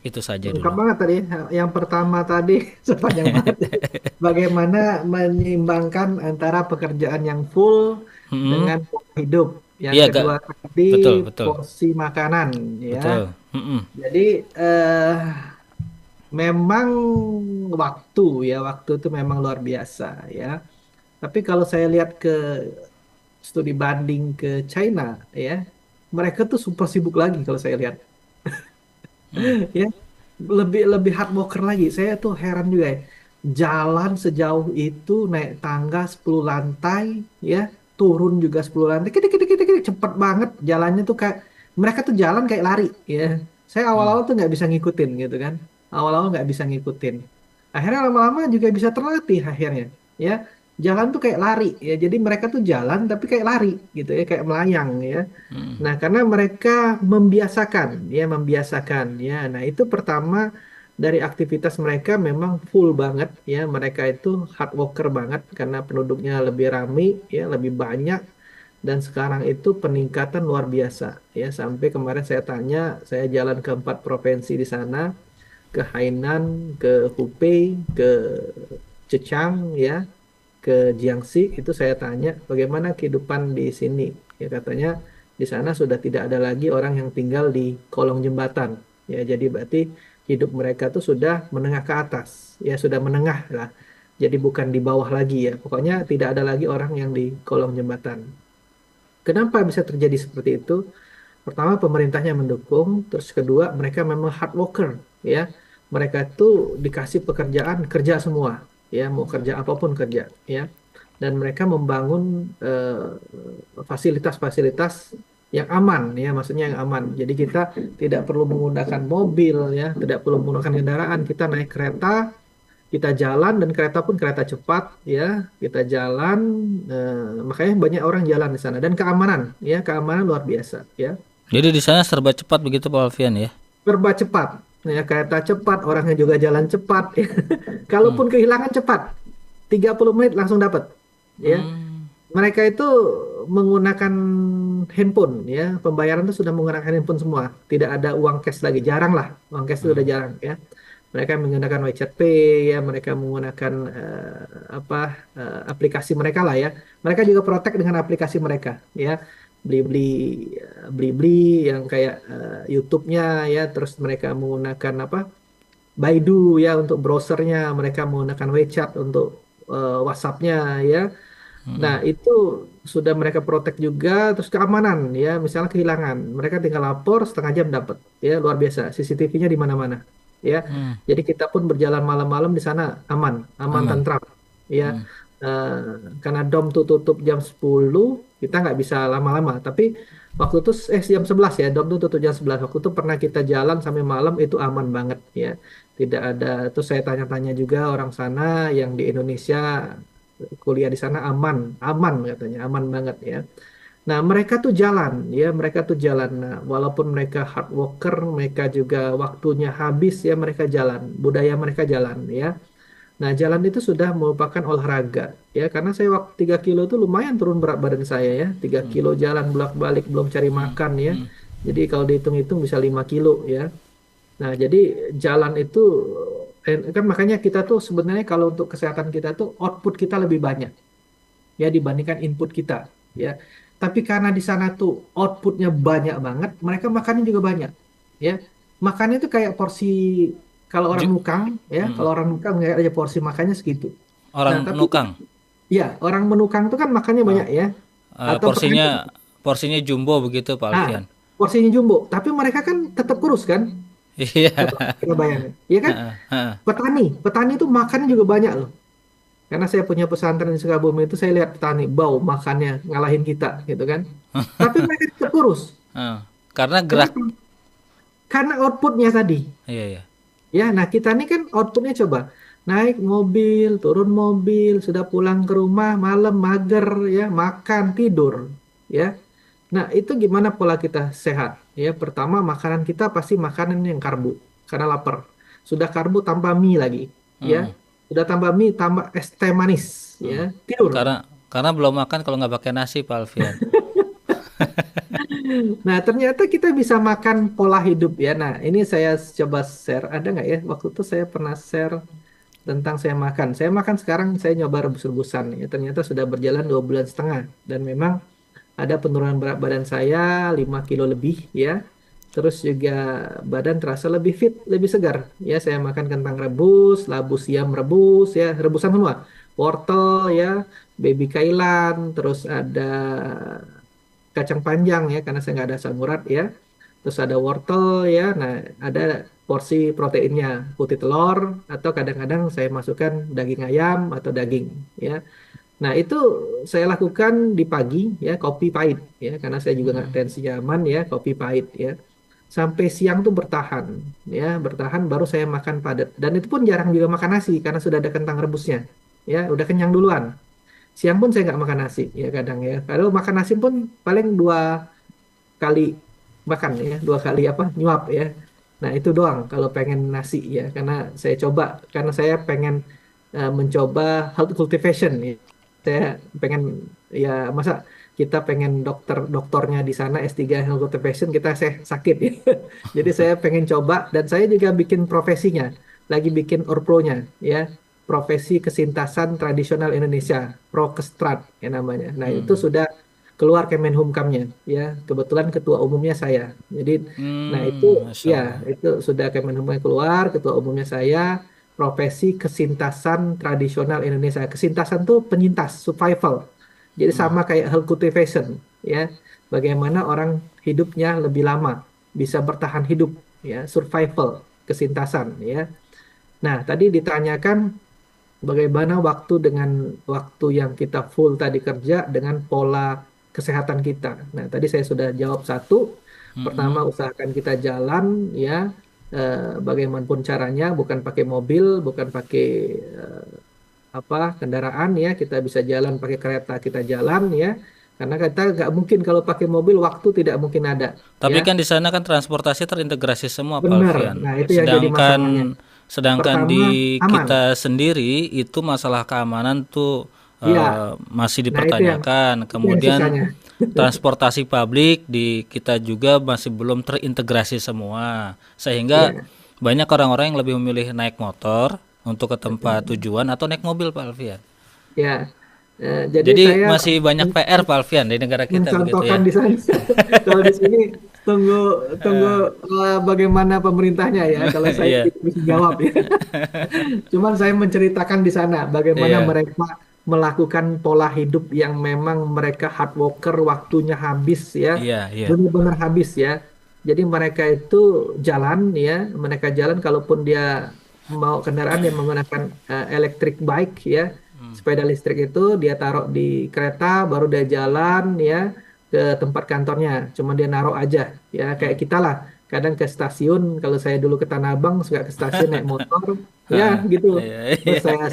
itu saja Lengkap dulu. banget tadi. Yang pertama tadi sepanjang banget. Bagaimana menyeimbangkan antara pekerjaan yang full dengan pola hidup. Yang Iya, kedua tadi betul, porsi makanan, ya. betul. Jadi memang waktu itu memang luar biasa, ya. Tapi kalau saya lihat ke studi banding ke China, ya, mereka tuh super sibuk lagi kalau saya lihat. Ya, lebih lebih hard worker lagi. Saya tuh heran juga ya. Jalan sejauh itu, naik tangga 10 lantai, ya, turun juga 10 lantai, cepet banget jalannya tuh, kayak mereka tuh jalan kayak lari, ya. Saya awal-awal tuh nggak bisa ngikutin gitu kan. Awal-awal nggak bisa ngikutin. Akhirnya lama-lama juga bisa terlatih akhirnya, ya. Jalan tuh kayak lari, ya. Jadi mereka tuh jalan tapi kayak lari gitu ya, kayak melayang, ya. Nah, karena mereka membiasakan ya. Nah, itu pertama, dari aktivitas mereka memang full banget ya. Mereka itu hard worker banget karena penduduknya lebih ramai ya, lebih banyak, dan sekarang itu peningkatan luar biasa ya. Sampai kemarin saya tanya, saya jalan ke 4 provinsi di sana, ke Hainan, ke Hubei, ke Zhejiang ya, ke Jiangxi, itu saya tanya bagaimana kehidupan di sini. Ya katanya di sana sudah tidak ada lagi orang yang tinggal di kolong jembatan. Ya jadi berarti hidup mereka tuh sudah menengah ke atas. Ya sudah menengah lah. Jadi bukan di bawah lagi ya. Pokoknya tidak ada lagi orang yang di kolong jembatan. Kenapa bisa terjadi seperti itu? Pertama, pemerintahnya mendukung, terus kedua, mereka memang hard worker ya. Mereka tuh dikasih pekerjaan, kerja semua ya, mau kerja apapun kerja ya. Dan mereka membangun fasilitas-fasilitas yang aman ya, maksudnya yang aman. Jadi kita tidak perlu menggunakan mobil ya, tidak perlu menggunakan kendaraan, kita naik kereta, kita jalan, dan kereta pun kereta cepat ya, kita jalan, makanya banyak orang jalan di sana, dan keamanan ya, keamanan luar biasa ya. Jadi di sana serba cepat begitu Pak Alfian ya? Serba cepat ya, kereta cepat, orangnya juga jalan cepat ya. Kalaupun kehilangan cepat, 30 menit langsung dapat ya. mereka itu menggunakan handphone ya, pembayaran itu sudah menggunakan handphone semua, tidak ada uang cash lagi, jarang lah, uang cash itu udah jarang ya. Mereka menggunakan WeChat Pay ya, mereka menggunakan apa aplikasi mereka lah ya. Mereka juga protek dengan aplikasi mereka ya, beli-beli beli-beli yang kayak YouTube-nya ya, terus mereka menggunakan apa Baidu ya untuk browsernya, mereka menggunakan WeChat untuk WhatsApp-nya ya. Nah, itu sudah mereka protek juga, terus keamanan ya, misalnya kehilangan, mereka tinggal lapor setengah jam dapat, ya luar biasa, CCTV-nya di mana-mana, ya. Hmm, Jadi kita pun berjalan malam-malam di sana aman, aman aman. tentram, ya. Hmm, Eh, karena dom tuh tutup jam 10, kita nggak bisa lama-lama. Tapi waktu itu jam 11 ya, dom tuh tutup jam 11. Waktu itu pernah kita jalan sampai malam itu aman banget ya. Tidak ada, terus saya tanya-tanya juga orang sana yang di Indonesia kuliah di sana aman, aman katanya, aman banget ya. Nah, mereka tuh jalan, ya, mereka tuh jalan. Nah, walaupun mereka hard worker, mereka juga waktunya habis ya, mereka jalan, budaya mereka jalan ya. Nah, jalan itu sudah merupakan olahraga ya, karena saya waktu 3 kilo itu lumayan turun berat badan saya ya, 3 kilo jalan bolak-balik belum cari hmm, makan ya. hmm. Jadi kalau dihitung-hitung bisa 5 kilo ya. Nah, jadi jalan itu kan makanya kita tuh sebenarnya kalau untuk kesehatan kita tuh output kita lebih banyak ya dibandingkan input kita ya. Tapi karena di sana tuh outputnya banyak banget, mereka makannya juga banyak ya. Makannya itu kayak porsi kalau orang Ju- nukang ya, hmm. kalau orang nukang nggak aja porsi makannya segitu. Nah, Orang tapi nukang. ya orang menukang itu kan makannya Ah, banyak ya. Atau pernah porsinya porsinya jumbo begitu Pak nah, Alfian. porsinya jumbo, tapi mereka kan tetap kurus kan? Iya. Coba kita bayangin. Iya kan? Heeh, heeh. Petani, petani itu makannya juga banyak loh. Karena saya punya pesantren di Sukabumi itu saya lihat petani bau makannya ngalahin kita gitu kan. Tapi mereka tetap kurus. Heeh. Karena gerak. Kenapa? Karena outputnya tadi. Iya, iya. Ya, nah kita ini kan outputnya coba naik mobil, turun mobil, sudah pulang ke rumah malam mager ya, makan tidur ya. Nah itu gimana pola kita sehat? Ya pertama makanan kita pasti makanan yang karbo karena lapar. Sudah karbo tambah mie lagi ya. Heeh, Sudah tambah mie tambah es teh manis ya heeh. tidur. Karena belum makan kalau nggak pakai nasi Pak Alfian. Nah, ternyata kita bisa makan pola hidup ya. Nah, ini saya coba share. Ada nggak ya? Waktu itu saya pernah share tentang saya makan. Saya makan sekarang saya nyoba rebus-rebusan ya. Ternyata sudah berjalan 2 bulan setengah. Dan memang ada penurunan berat badan saya 5 kilo lebih ya. Terus juga badan terasa lebih fit, lebih segar. Ya, saya makan kentang rebus, labu siam rebus ya, rebusan semua. Wortel ya, baby kailan, terus ada kacang panjang ya karena saya nggak ada asam urat ya. Terus ada wortel ya. Nah, ada porsi proteinnya putih telur atau kadang-kadang saya masukkan daging ayam atau daging ya. Nah, itu saya lakukan di pagi ya kopi pahit ya karena saya juga nggak tensinya aman ya kopi pahit ya. Sampai siang tuh bertahan ya, bertahan baru saya makan padat. Dan itu pun jarang juga makan nasi karena sudah ada kentang rebusnya. Ya, udah kenyang duluan. Siang pun saya nggak makan nasi ya kadang ya. Kalau makan nasi pun paling 2 kali makan ya, 2 kali apa nyuap ya. Nah itu doang kalau pengen nasi ya, karena saya coba, karena saya pengen mencoba health cultivation ya. Saya pengen ya masa kita pengen doktornya di sana S3 health cultivation kita saya sakit ya. Jadi saya pengen coba dan saya juga bikin profesinya, lagi bikin orpronya ya. Profesi Kesintasan Tradisional Indonesia, Prokestrat ya namanya. Nah, itu Hmm. sudah keluar Kemenhumkamnya ya. Kebetulan ketua umumnya saya. Jadi nah itu Masya ya Allah. itu sudah Kemenhumkam keluar, ketua umumnya saya. Profesi Kesintasan Tradisional Indonesia. Kesintasan tuh penyintas, survival. Jadi sama kayak health cultivation ya. Bagaimana orang hidupnya lebih lama, bisa bertahan hidup ya, survival, kesintasan ya. Nah, tadi ditanyakan bagaimana waktu dengan waktu yang kita full tadi kerja dengan pola kesehatan kita. Nah, tadi saya sudah jawab satu. Pertama, Mm-mm. usahakan kita jalan ya, bagaimanapun caranya, bukan pakai mobil, bukan pakai eh, apa kendaraan ya. Kita bisa jalan pakai kereta, kita jalan ya. Karena kita nggak mungkin kalau pakai mobil waktu tidak mungkin ada Tapi ya. kan di sana kan transportasi terintegrasi semua Pak Benar. Alfian. Nah, itu yang jadi masalahnya. Sedangkan Pertama, di aman. kita sendiri itu masalah keamanan tuh Iya, masih nah dipertanyakan. itu yang Kemudian sisanya. transportasi publik di kita juga masih belum terintegrasi semua, sehingga Iya, banyak orang-orang yang lebih memilih naik motor untuk ke tempat tujuan atau naik mobil, Pak Alfian. ya. Jadi Jadi saya masih banyak PR, Pak Alfian, di negara kita begitu mencontohkan ya. di sana. Kalau di sini tunggu tunggu bagaimana pemerintahnya ya. Kalau saya Iya, tidak bisa jawab ya. Cuman saya menceritakan di sana bagaimana iya, mereka melakukan pola hidup yang memang mereka hard worker, waktunya habis ya, iya, iya. benar-benar habis ya. Jadi mereka itu jalan ya, mereka jalan kalaupun dia mau kendaraan dia menggunakan electric bike ya, sepeda listrik itu dia taruh di kereta, baru dia jalan ya ke tempat kantornya. Cuma dia naruh aja ya, kayak kita lah. Kadang ke stasiun, kalau saya dulu ke Tanah Abang suka ke stasiun naik motor, ya Heeh, gitu. iya, Terus iya.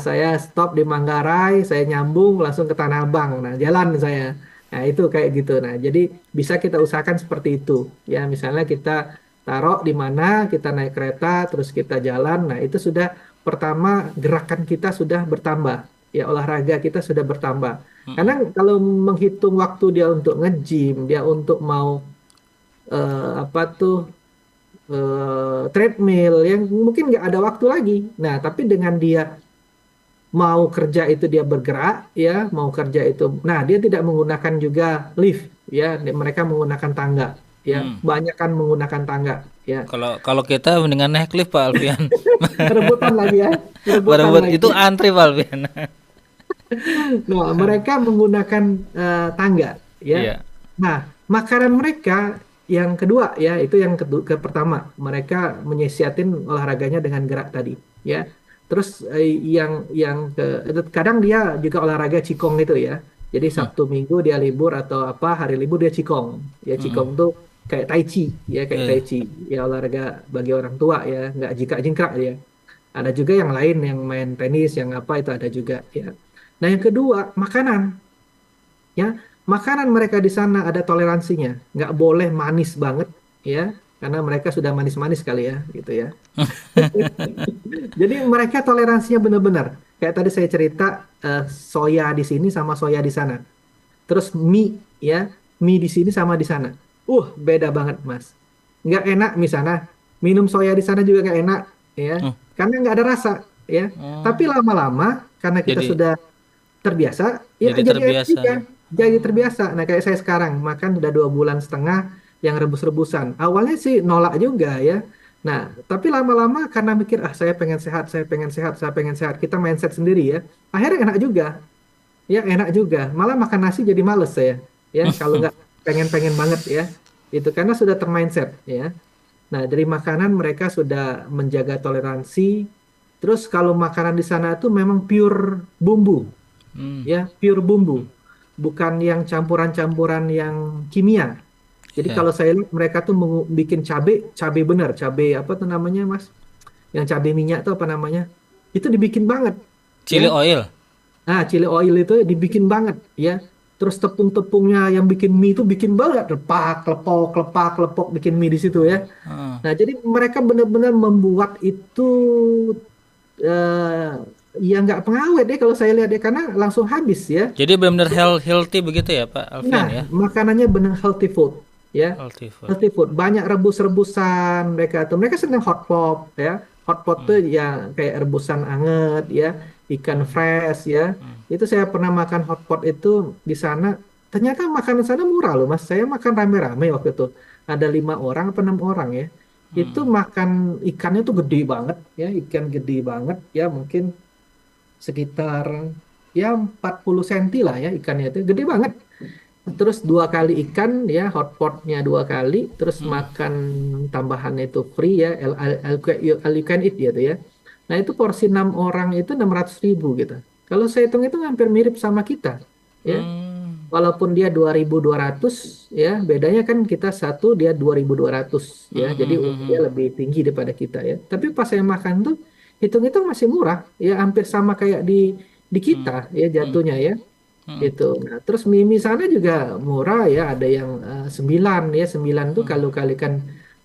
saya stop di Manggarai, saya nyambung langsung ke Tanah Abang. Nah, jalan saya. Nah, itu kayak gitu. Nah, jadi bisa kita usahakan seperti itu. Ya, misalnya kita taruh di mana, kita naik kereta, terus kita jalan. Nah, itu sudah pertama gerakan kita sudah bertambah. Ya, olahraga kita sudah bertambah. Karena kalau menghitung waktu dia untuk nge-gym, dia untuk mau apa tuh treadmill yang mungkin nggak ada waktu lagi. Nah, tapi dengan dia mau kerja itu dia bergerak, ya, mau kerja itu, nah dia tidak menggunakan juga lift, ya, mereka menggunakan tangga, ya, Hmm. banyak kan menggunakan tangga, ya, Kalau kalau kita mendingan naik lift, Pak Alfian. rebutan lagi ya, rebutan Berebut lagi. itu antri, Pak Alfian. Nah, mereka menggunakan tangga, ya. Iya. Nah, makanan mereka yang kedua ya, itu yang ke pertama, mereka menyiasatin olahraganya dengan gerak tadi, ya. Terus yang kadang dia juga olahraga qigong itu ya. Jadi Hmm, Sabtu Minggu dia libur atau apa hari libur dia qigong. Ya hmm, qigong tuh kayak tai chi, ya kayak tai iya. chi. Ya olahraga bagi orang tua ya, nggak jingkrak-jingkrak dia. Ada juga yang lain yang main tenis, yang apa itu ada juga ya. Nah, yang kedua, makanan ya. Makanan mereka di sana ada toleransinya, nggak boleh manis banget ya, karena mereka sudah manis-manis kali ya, gitu ya. Jadi mereka toleransinya benar-benar. Kayak tadi saya cerita soya di sini sama soya di sana. Terus mie ya, mie di sini sama di sana. Beda banget Mas. Nggak enak misalnya minum soya di sana juga nggak enak ya, Hmm, karena nggak ada rasa ya. Tapi oh, lama-lama karena kita jadi sudah terbiasa, ya jadi jadi enak terbiasa. juga. Jadi Oh, terbiasa. Nah kayak saya sekarang makan udah 2 bulan setengah yang rebus-rebusan. Awalnya sih nolak juga ya. Nah tapi lama-lama karena mikir saya pengen sehat, saya pengen sehat, saya pengen sehat. Kita mindset sendiri ya. Akhirnya enak juga, ya enak juga. Malah makan nasi jadi males saya. Ya kalau nggak pengen-pengen banget ya. Itu karena sudah termindset ya. Nah dari makanan mereka sudah menjaga toleransi. Terus kalau makanan di sana tuh memang pure bumbu hmm, ya, pure bumbu, bukan yang campuran-campuran yang kimia. Jadi ya. kalau saya lihat mereka tuh bikin cabe, cabe benar, cabe apa tuh namanya Mas? Yang cabe minyak tuh apa namanya? Itu dibikin banget, ya. Chili oil. Nah, chili oil itu dibikin banget, ya. Terus tepung-tepungnya yang bikin mie itu bikin banget, lepak, lepok, bikin mie di situ ya. Heeh. Nah, jadi mereka benar-benar membuat itu eh ya nggak pengawet deh kalau saya lihat deh karena langsung habis ya. Jadi benar-benar healthy begitu ya, Pak Nah, Alfian ya. makanannya benar healthy food, ya. Healthy food. Healthy food, banyak rebus-rebusan mereka tuh. Mereka senang hot pot, ya. Hot pot tuh ya kayak rebusan anget, ya, ikan fresh, ya. Itu saya pernah makan hot pot itu di sana. Ternyata makanan sana murah loh, Mas. Saya makan rame-rame waktu itu. Ada 5 orang apa 6 orang ya. Itu makan ikannya tuh gede banget, ya. Ikan gede banget, ya. Mungkin sekitar ya 40 senti lah ya ikannya itu gede banget. Terus 2 kali ikan ya, hotpotnya 2 kali, terus makan tambahan itu free ya, all you can eat gitu ya. Nah itu porsi 6 orang itu 600.000 gitu. Kalau saya hitung itu hampir mirip sama kita ya. Hmm, Walaupun dia 2.200 ya, bedanya kan kita satu dia 2.200 ya. Jadi dia lebih tinggi daripada kita ya. Tapi pas saya makan tuh hitung-hitung masih murah ya, hampir sama kayak di kita ya jatuhnya ya. Gitu. Nah, terus mie sana juga murah ya, ada yang 9 ya, 9 tuh kalau kalikan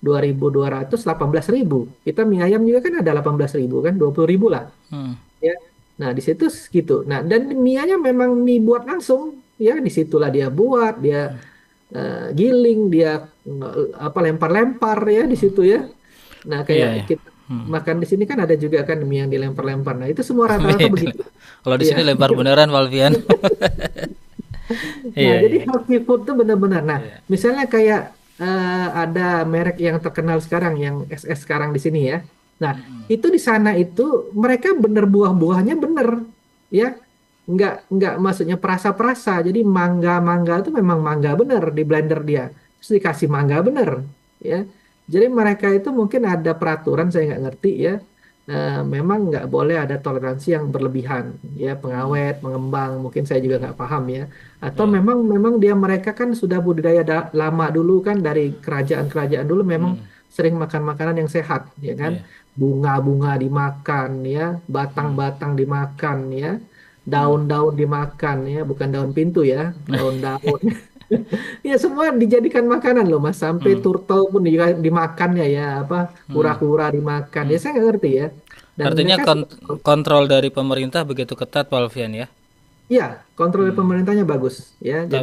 2.200 18.000. Kita mie ayam juga kan ada 18.000 kan, 20.000 lah. hmm. Ya. Nah, di situ gitu. Nah, dan mianya memang mie buat langsung, ya disitulah dia buat, dia giling, dia apa lempar-lempar ya di situ ya. Nah, Iya kayak ya. kita makan di sini kan ada juga kan mie yang dilempar-lempar. Nah, itu semua rata-rata begitu. Kalau di Iya. sini lempar beneran Valvian. Nah, Iya jadi iya. healthy food tuh benar-benar. Nah, Iya. misalnya kayak ada merek yang terkenal sekarang, yang SS sekarang di sini ya. Nah, itu di sana itu mereka bener buah-buahnya bener, ya. Nggak maksudnya perasa-perasa. Jadi mangga-mangga itu memang mangga bener di blender dia. Terus dikasih mangga bener, ya. Jadi mereka itu mungkin ada peraturan saya nggak ngerti ya. Memang nggak boleh ada toleransi yang berlebihan, ya pengawet, pengembang. Mungkin saya juga nggak paham ya atau Iya. memang memang dia mereka kan sudah budidaya lama dulu kan dari kerajaan-kerajaan dulu memang sering makan makanan yang sehat ya kan Iya. bunga-bunga dimakan ya Hmm. batang-batang dimakan ya daun-daun dimakan ya bukan daun pintu ya daun-daun ya semua dijadikan makanan loh Mas sampai Hmm. turtle pun dimakan ya ya apa Hmm. kura-kura dimakan ya Hmm. saya nggak ngerti ya dan Artinya mereka kontrol dari pemerintah begitu ketat Valvian ya. ya, kontrol dari Hmm. pemerintahnya bagus ya. Ta-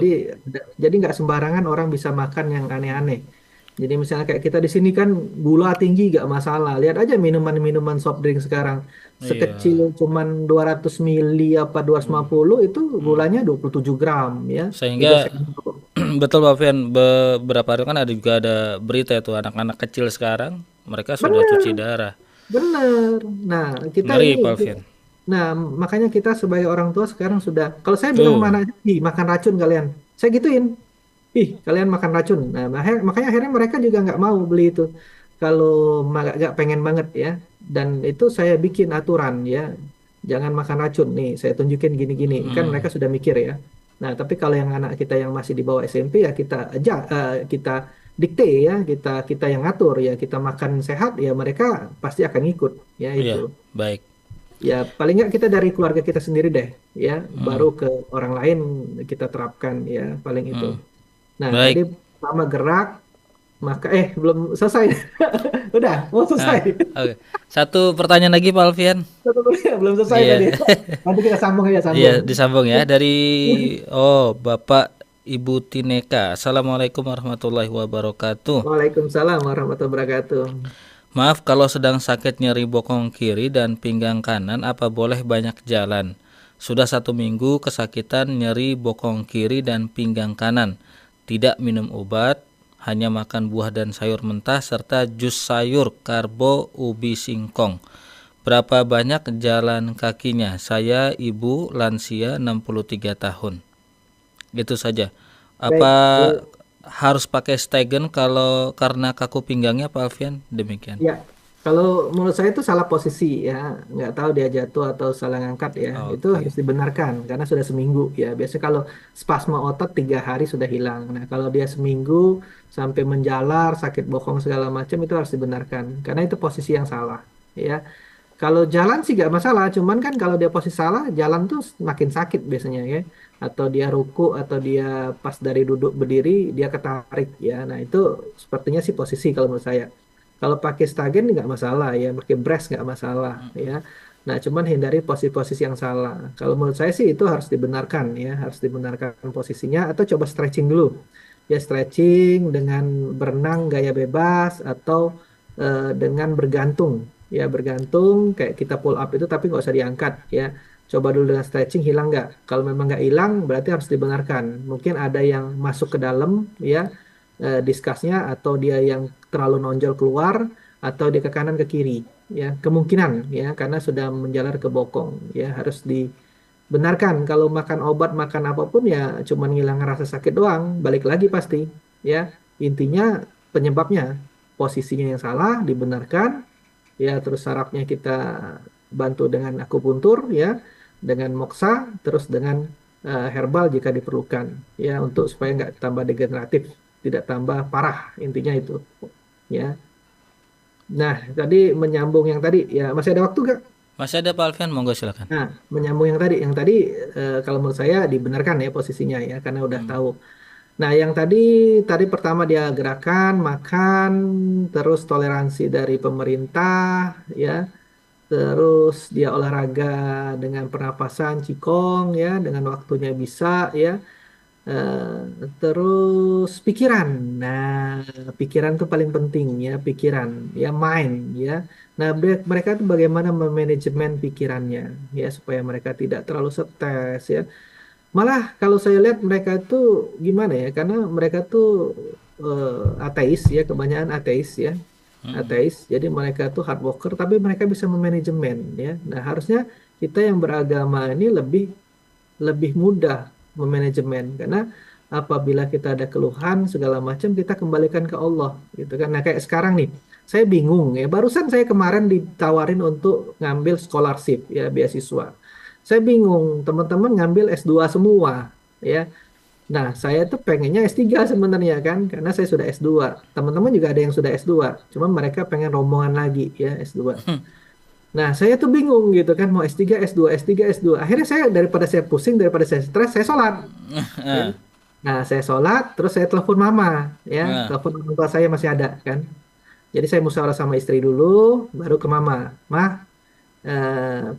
Jadi nggak sembarangan orang bisa makan yang aneh-aneh. Jadi misalnya kayak kita di sini kan gula tinggi nggak masalah. Lihat aja minuman-minuman soft drink sekarang. Sekecil Iya. cuman 200 mili apa 250 itu gulanya 27 gram ya. 3 Sehingga sendok. betul Valvian, beberapa hari kan ada juga ada berita itu anak-anak kecil sekarang mereka sudah cuci Bener, darah. bener. Nah, kita Ngeri ini Valvian. nah, makanya kita sebagai orang tua sekarang sudah kalau saya bilang sama Tuh. anaknya, "Ih, makan racun kalian." Saya gituin. Ih, kalian makan racun. Nah, makanya akhirnya mereka juga nggak mau beli itu. Kalau nggak pengen banget ya. Dan itu saya bikin aturan ya. Jangan makan racun nih. Saya tunjukin gini-gini. Kan Hmm. mereka sudah mikir ya. Nah, tapi kalau yang anak kita yang masih di bawah SMP ya kita aja kita dikte ya. Kita yang ngatur ya. Kita makan sehat ya mereka pasti akan ikut ya itu. Iya, baik. Ya paling nggak kita dari keluarga kita sendiri deh ya. Baru Hmm. ke orang lain kita terapkan ya paling itu. Hmm. Nah, tadi Baik. pertama gerak, maka belum selesai. Udah, mau selesai. Nah, oke. Satu pertanyaan lagi Pak Alfian. Satu kuliah belum selesai Iya. tadi. Nanti kita sambung aja Iya, sambung. disambung ya dari Bapak Ibu Tineka. Assalamualaikum warahmatullahi wabarakatuh. Waalaikumsalam warahmatullahi wabarakatuh. Maaf kalau sedang sakit nyeri bokong kiri dan pinggang kanan, apa boleh banyak jalan? Sudah 1 minggu kesakitan nyeri bokong kiri dan pinggang kanan. Tidak minum obat, hanya makan buah dan sayur mentah serta jus sayur karbo ubi singkong. Berapa banyak jalan kakinya? Saya ibu lansia 63 tahun. Itu saja. Apa Baik, harus pakai stegen kalau karena kaku pinggangnya Pak Alfian? Demikian. ya. Kalau menurut saya itu salah posisi ya, nggak tahu dia jatuh atau salah ngangkat ya. Itu Oke. harus dibenarkan karena sudah seminggu ya. Biasanya kalau spasme otot 3 hari sudah hilang. Nah kalau dia seminggu sampai menjalar, sakit bokong segala macam itu harus dibenarkan karena itu posisi yang salah ya. Kalau jalan sih nggak masalah, cuman kan kalau dia posisi salah, jalan tuh makin sakit biasanya ya. Atau dia ruku, atau dia pas dari duduk berdiri, dia ketarik ya. Nah itu sepertinya sih posisi kalau menurut saya. Kalau pakai stagen nggak masalah ya, pakai brace nggak masalah ya. Nah cuman hindari posisi-posisi yang salah. Kalau menurut saya sih itu harus dibenarkan ya, harus dibenarkan posisinya. Atau coba stretching dulu. Ya stretching dengan berenang gaya bebas atau dengan bergantung ya bergantung kayak kita pull up itu tapi nggak usah diangkat ya coba dulu dengan stretching hilang nggak kalau memang nggak hilang berarti harus dibenarkan mungkin ada yang masuk ke dalam ya diskasnya atau dia yang terlalu nonjol keluar atau dia ke kanan ke kiri ya kemungkinan ya karena sudah menjalar ke bokong ya harus dibenarkan kalau makan obat makan apapun ya cuman ngilangin rasa sakit doang balik lagi pasti ya intinya penyebabnya posisinya yang salah dibenarkan ya terus sarafnya kita bantu dengan akupuntur ya dengan moksa terus dengan herbal jika diperlukan ya untuk supaya nggak tambah degeneratif tidak tambah parah intinya itu ya nah tadi menyambung yang tadi ya masih ada waktu nggak Masih ada Pak Alfian, monggo silakan. nah menyambung yang tadi kalau menurut saya dibenarkan ya posisinya ya karena udah tahu nah yang tadi pertama dia gerakan makan terus toleransi dari pemerintah ya terus dia olahraga dengan pernapasan Qigong ya, dengan waktunya bisa ya. Terus pikiran. Nah, pikiran itu paling penting ya, pikiran ya, mind ya. Nah, mereka tuh bagaimana memanajemen pikirannya ya supaya mereka tidak terlalu stres ya. Malah kalau saya lihat mereka tuh gimana ya? Karena mereka tuh ateis ya, kebanyakan ateis ya. Ateis. Jadi mereka tuh hard worker tapi mereka bisa memanajemen ya. Nah, harusnya kita yang beragama ini lebih lebih mudah memanajemen karena apabila kita ada keluhan segala macam kita kembalikan ke Allah gitu kan. Nah, kayak sekarang nih saya bingung ya, barusan saya kemarin ditawarin untuk ngambil scholarship ya, beasiswa. Saya bingung, teman-teman ngambil S2 semua ya. Nah, saya tuh pengennya S3 sebenarnya kan, karena saya sudah S2. Teman-teman juga ada yang sudah S2, cuma mereka pengen rombongan lagi ya S2. Nah, saya tuh bingung gitu kan, mau S3, S2, S3, S2. Akhirnya saya, daripada saya pusing, daripada saya stres, saya sholat. Ya. Ah, Nah, saya sholat, terus saya telepon mama, ya. ah, Telepon orang tua saya masih ada kan. Jadi saya musyawarah sama istri dulu, baru ke mama. Mah,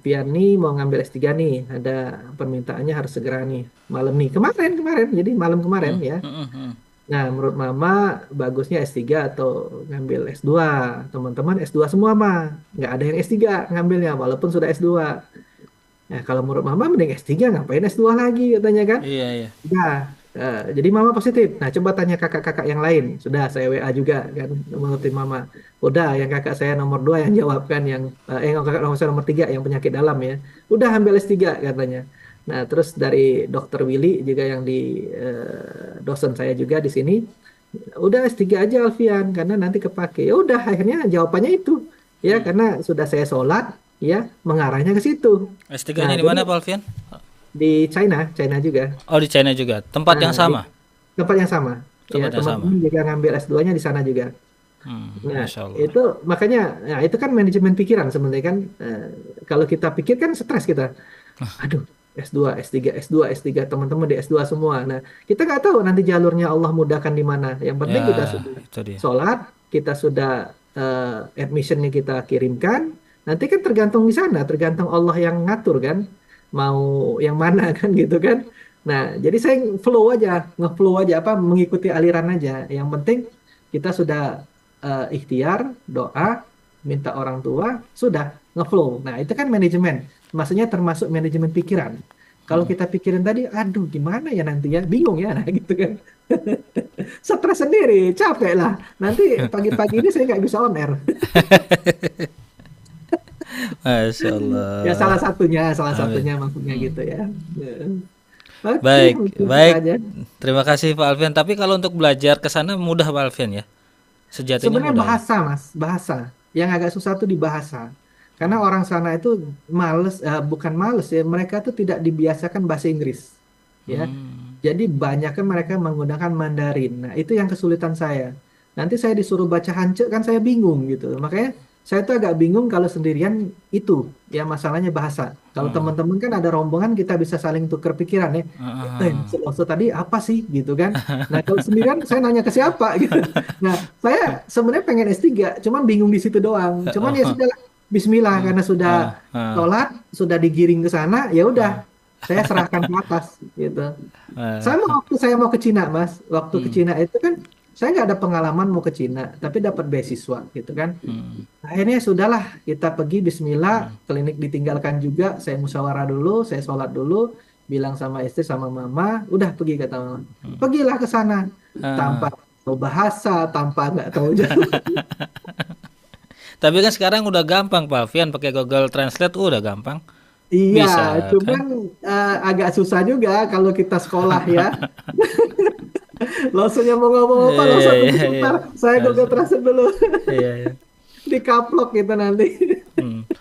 Pian nih mau ngambil S3 nih, ada permintaannya harus segera nih, malam nih. Kemarin, jadi malam kemarin hmm, ya. hmm, hmm, Nah, menurut Mama bagusnya S3 atau ngambil S2. Teman-teman S2 semua mah. Nggak ada yang S3 ngambilnya walaupun sudah S2. Nah, kalau menurut Mama mending S3 ngapain S2 lagi katanya kan? iya, iya. Nah, jadi Mama positif. Nah, coba tanya kakak-kakak yang lain. Sudah saya WA juga kan menurut Mama. Udah yang kakak saya nomor 2 yang jawab kan yang kakak nomor saya nomor 3 yang penyakit dalam ya. Udah ambil S3 katanya. Nah, terus dari Dokter Willy juga yang di dosen saya juga di sini, udah S3 aja Alfian karena nanti kepake. Ya udah akhirnya jawabannya itu. Ya, Hmm. karena sudah saya sholat ya mengarahnya ke situ. Nah, S3-nya di jadi mana, Pak Alfian? di China, China juga. Oh, di China juga. Tempat Nah, yang di sama. tempat yang sama. Ya, Tempat yang sama. teman-teman juga ngambil S2-nya di sana juga. Nah, Masya Allah. itu makanya, nah itu kan manajemen pikiran sebenarnya kan. Kalau kita pikir kan stres kita. Aduh, S2, S3, S2, S3, teman-teman di S2 semua. Nah, kita nggak tahu nanti jalurnya Allah mudahkan di mana. Yang penting Ya, kita sudah itu dia. sholat, kita sudah admissionnya kita kirimkan. Nanti kan tergantung di sana, tergantung Allah yang ngatur kan. Mau yang mana kan gitu kan. Nah, jadi saya flow aja, nge-flow aja apa mengikuti aliran aja. Yang penting kita sudah ikhtiar, doa, minta orang tua, sudah ngeflow. Nah, itu kan manajemen. Maksudnya termasuk manajemen pikiran. Kalau kita pikirin tadi, aduh gimana ya nanti ya, bingung ya, nah gitu kan. Stres sendiri, capek lah. Nanti pagi-pagi ini saya nggak bisa on air. Masya Ya salah Allah. satunya, salah Amin. satunya maksudnya Hmm. gitu ya. Oke, Baik, mungkin itu baik. aja. Terima kasih Pak Alfian. Tapi kalau untuk belajar ke sana mudah Pak Alfian ya. Sejatinya Sebenarnya mudah ya. bahasa, Mas, bahasa. Yang agak susah tuh di bahasa. Karena orang sana itu males, bukan males ya, mereka tuh tidak dibiasakan bahasa Inggris. Ya, Hmm. jadi banyak kan mereka menggunakan Mandarin. Nah, itu yang kesulitan saya. Nanti saya disuruh baca Hanje kan saya bingung gitu. Makanya saya tuh agak bingung kalau sendirian itu ya masalahnya bahasa. Kalau Hmm. teman-teman kan ada rombongan kita bisa saling tukar pikiran ya. Maksud tadi apa sih gitu kan. Nah, kalau sendirian saya nanya ke siapa gitu. Nah, saya sebenarnya pengen S3, cuman bingung di situ doang. Cuman ya sudah Bismillah karena sudah Ah, ah, sholat, sudah digiring ke sana, ya udah ah, saya serahkan ke atas gitu. ah. Waktu saya mau ke Cina, Mas. Waktu ke Hmm. Cina itu kan saya nggak ada pengalaman mau ke Cina, tapi dapat beasiswa gitu kan. Hmm. Akhirnya sudahlah kita pergi Bismillah, Hmm. klinik ditinggalkan juga. Saya musyawarah dulu, saya sholat dulu, bilang sama istri sama mama, udah pergi kata mama. Pergilah ke sana tanpa Ah. tahu bahasa, tanpa nggak tahu jalan. Tapi kan sekarang udah gampang Pak Alfian pakai Google Translate udah gampang. Iya, Bisa cuman kan? agak susah juga kalau kita sekolah ya. Langsungnya mau ngomong apa, Iya langsung iya tunggu iya. sebentar. Saya Harus. Google Translate dulu. Iya iya. Dikaplok gitu nanti.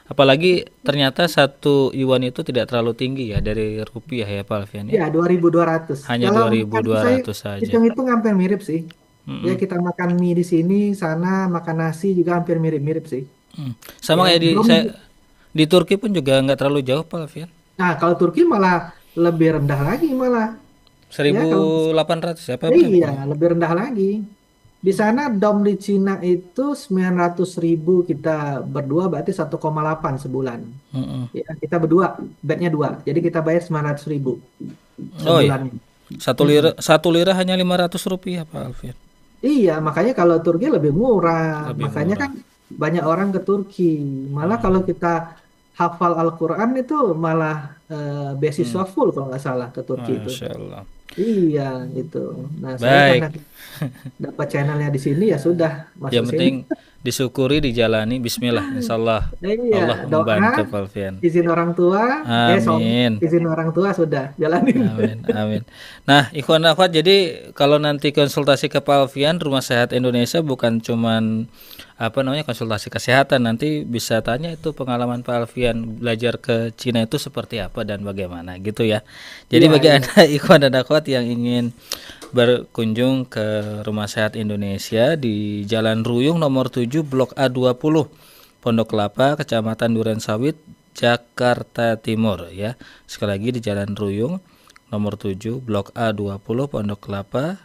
Apalagi ternyata satu yuan itu tidak terlalu tinggi ya dari rupiah ya Pak Alfian ya. Ya, 2.200. Hanya Kalau dua ribu makan tuh dua saya ratus saja. hitung-hitung hampir mirip sih. Ya, Mm-mm. kita makan mie di sini, sana makan nasi juga hampir mirip-mirip sih. Mm. Sama Ya, kayak belum. di Turki pun juga nggak terlalu jauh Pak Alfian. Nah, kalau Turki malah lebih rendah lagi malah. Ya, kalau 1.800 apa berapa iya, Pak? lebih rendah lagi. Di sana dom di Cina itu 900.000 kita berdua berarti 1,8 sebulan. Mm-mm. Ya, kita berdua, bednya dua. Jadi kita bayar 900.000 Oh iya, sebulannya. satu lira hanya 500 rupiah Pak Alfian. Iya, makanya kalau Turki lebih murah. Lebih Makanya kan murah. banyak orang ke Turki. Malah kalau kita hafal Al-Quran itu malah beasiswa full kalau nggak salah ke Turki itu. Masya Allah. Iya, gitu. Nah, saya karena Baik, dapat channelnya di sini ya sudah masuk yang sini. penting disyukuri, dijalani. Bismillah, insya Allah Iya, Allah doa, membantu Pak Alfian. izin orang tua, sorry, Amin. izin orang tua sudah jalanin. Amin, amin. Nah, ikhwan akhwat, jadi kalau nanti konsultasi ke Pak Alfian, Rumah Sehat Indonesia bukan cuman konsultasi kesehatan, nanti bisa tanya itu pengalaman Pak Alfian belajar ke Cina itu seperti apa dan bagaimana gitu ya. Jadi Iya, bagi iya. Anda ikhwan dan akhwat yang ingin berkunjung ke Rumah Sehat Indonesia di Jalan Ruyung nomor 7 Blok A20 Pondok Kelapa, Kecamatan Durensawit, Jakarta Timur ya. Sekali lagi di Jalan Ruyung nomor 7 Blok A20 Pondok Kelapa,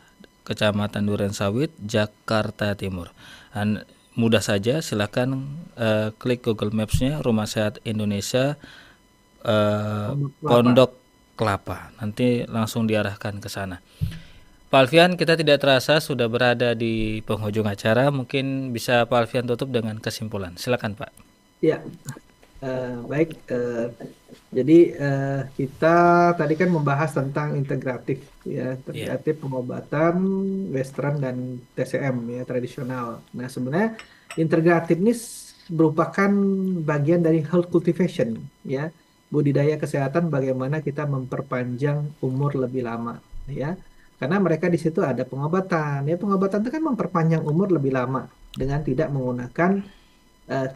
Kecamatan Durensawit, Jakarta Timur. Mudah saja, silakan klik Google Maps-nya Rumah Sehat Indonesia Pondok Kelapa. Pondok Kelapa. Nanti langsung diarahkan ke sana. Pak Alfian, kita tidak terasa sudah berada di penghujung acara. Mungkin bisa Pak Alfian tutup dengan kesimpulan. Silakan Pak. Ya, baik. Jadi kita tadi kan membahas tentang integratif ya, Iya. integratif pengobatan Western dan TCM ya tradisional. Nah, sebenarnya integratif ini merupakan bagian dari health cultivation ya, budidaya kesehatan bagaimana kita memperpanjang umur lebih lama ya. Karena mereka di situ ada pengobatan ya, pengobatan itu kan memperpanjang umur lebih lama dengan tidak menggunakan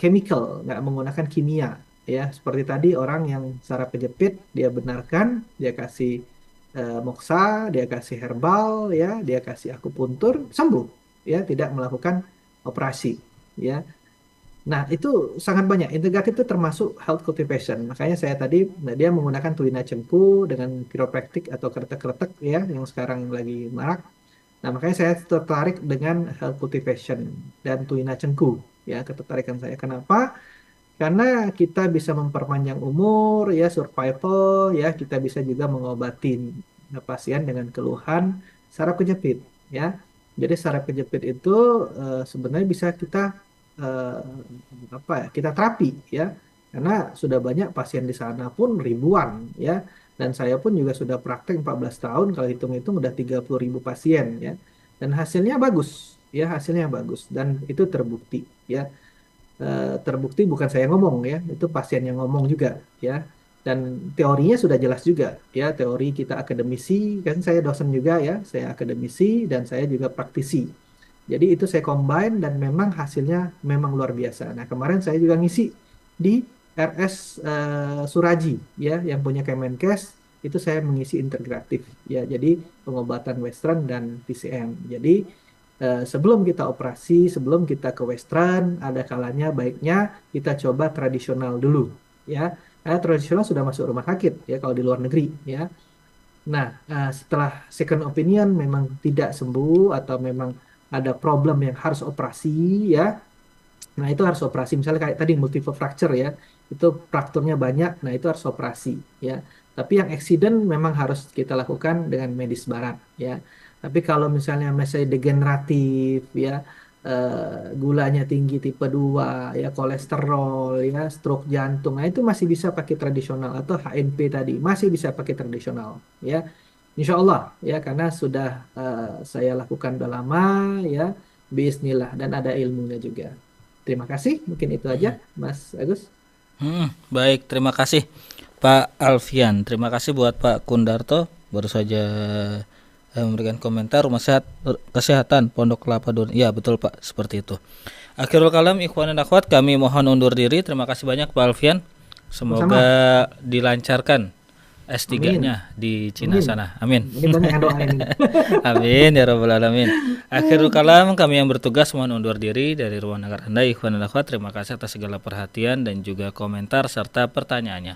chemical, nggak menggunakan kimia ya. Seperti tadi orang yang saraf kejepit dia benarkan, dia kasih moksa, dia kasih herbal ya, dia kasih akupuntur sembuh ya, tidak melakukan operasi ya. Nah, itu sangat banyak. Integratif itu termasuk health cultivation. Makanya saya tadi, nah, dia menggunakan tuina cengku dengan chiropractic atau kretek-kretek ya, yang sekarang lagi marak. Nah, makanya saya tertarik dengan health cultivation dan tuina cengku. Ya, ketertarikan saya. Kenapa? Karena kita bisa memperpanjang umur, ya, survival, ya, kita bisa juga mengobatin pasien dengan keluhan saraf kejepit. Ya, jadi saraf kejepit itu sebenarnya bisa kita eh, kita terapi, ya, karena sudah banyak pasien di sana pun ribuan, ya. Dan saya pun juga sudah praktek 14 tahun, kalau hitung-hitung udah 30.000 pasien ya. Dan hasilnya bagus, ya hasilnya bagus. Dan itu terbukti ya. Terbukti bukan saya ngomong ya, itu pasien yang ngomong juga ya. Dan teorinya sudah jelas juga ya, teori kita akademisi, kan saya dosen juga ya, saya akademisi dan saya juga praktisi. Jadi itu saya combine dan memang hasilnya memang luar biasa. Nah, kemarin saya juga ngisi di RS Suraji ya, yang punya Kemenkes, itu saya mengisi integratif ya. Jadi pengobatan Western dan PCM. Jadi sebelum kita operasi, sebelum kita ke Western, ada kalanya baiknya kita coba tradisional dulu ya. Karena tradisional sudah masuk rumah sakit ya kalau di luar negeri ya. Nah, setelah second opinion memang tidak sembuh atau memang ada problem yang harus operasi ya. Nah, itu harus operasi. Misalnya kayak tadi multiple fracture ya, itu frakturnya banyak, nah itu harus operasi ya. Tapi yang accident memang harus kita lakukan dengan medis barat ya. Tapi kalau misalnya masih degeneratif ya, gulanya tinggi tipe 2 ya, kolesterol ya, stroke jantung, nah itu masih bisa pakai tradisional atau HNP tadi, masih bisa pakai tradisional ya. Insya Allah ya, karena sudah saya lakukan udah lama ya, bismillah, dan ada ilmunya juga. Terima kasih, mungkin itu aja, Mas Agus. Baik, terima kasih Pak Alfian. Terima kasih buat Pak Kundarto, baru saja memberikan komentar Rumah Sehat Kesehatan Pondok Kelapa Duren. Ya, betul Pak, seperti itu. Akhirul kalam, ikhwan dan akhwat, kami mohon undur diri. Terima kasih banyak Pak Alfian. Semoga dilancarkan S3-nya di Cina Amin. sana. Amin. Ini banyak yang doain ini. Amin ya rabbal alamin. Akhirul kalam, kami yang bertugas mohon undur diri dari ruang dengar Anda ikhwan dan akhwat. Terima kasih atas segala perhatian dan juga komentar serta pertanyaannya.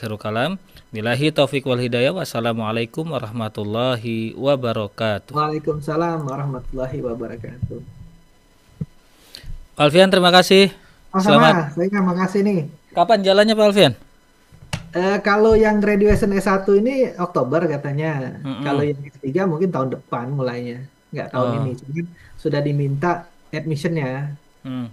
Akhirul kalam. Billahi taufik wal hidayah. Wassalamualaikum warahmatullahi wabarakatuh. Waalaikumsalam warahmatullahi wabarakatuh. Pak Alfian, terima kasih. Selamat. Sama, saya terima kasih nih. Kapan jalannya Pak Alfian? Kalau yang graduation S1 ini Oktober katanya. Mm-mm. Kalau yang S3 mungkin tahun depan mulainya. Nggak tahun Oh. ini. Cuman sudah diminta admissionnya. Hmm.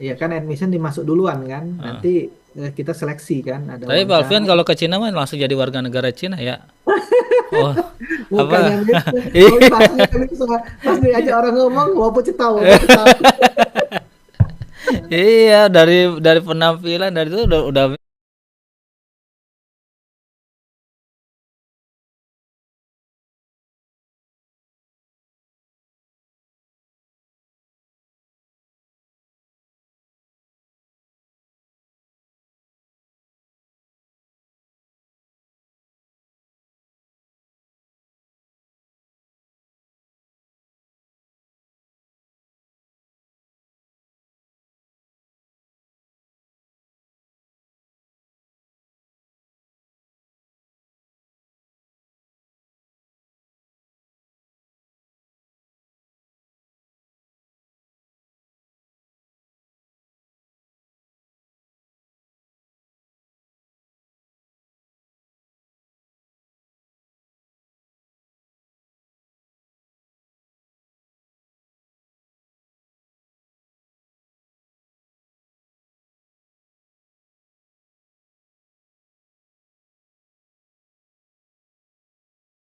Ya kan admission dimasuk duluan kan. Nanti kita seleksi kan. Ada Tapi Pak wawancara. Alfian kalau ke Cina mah langsung jadi warga negara Cina ya. Oh, Bukannya gitu. Iya. Tapi pas diajak orang ngomong, walaupun cetawa. Iya, dari penampilan dari itu udah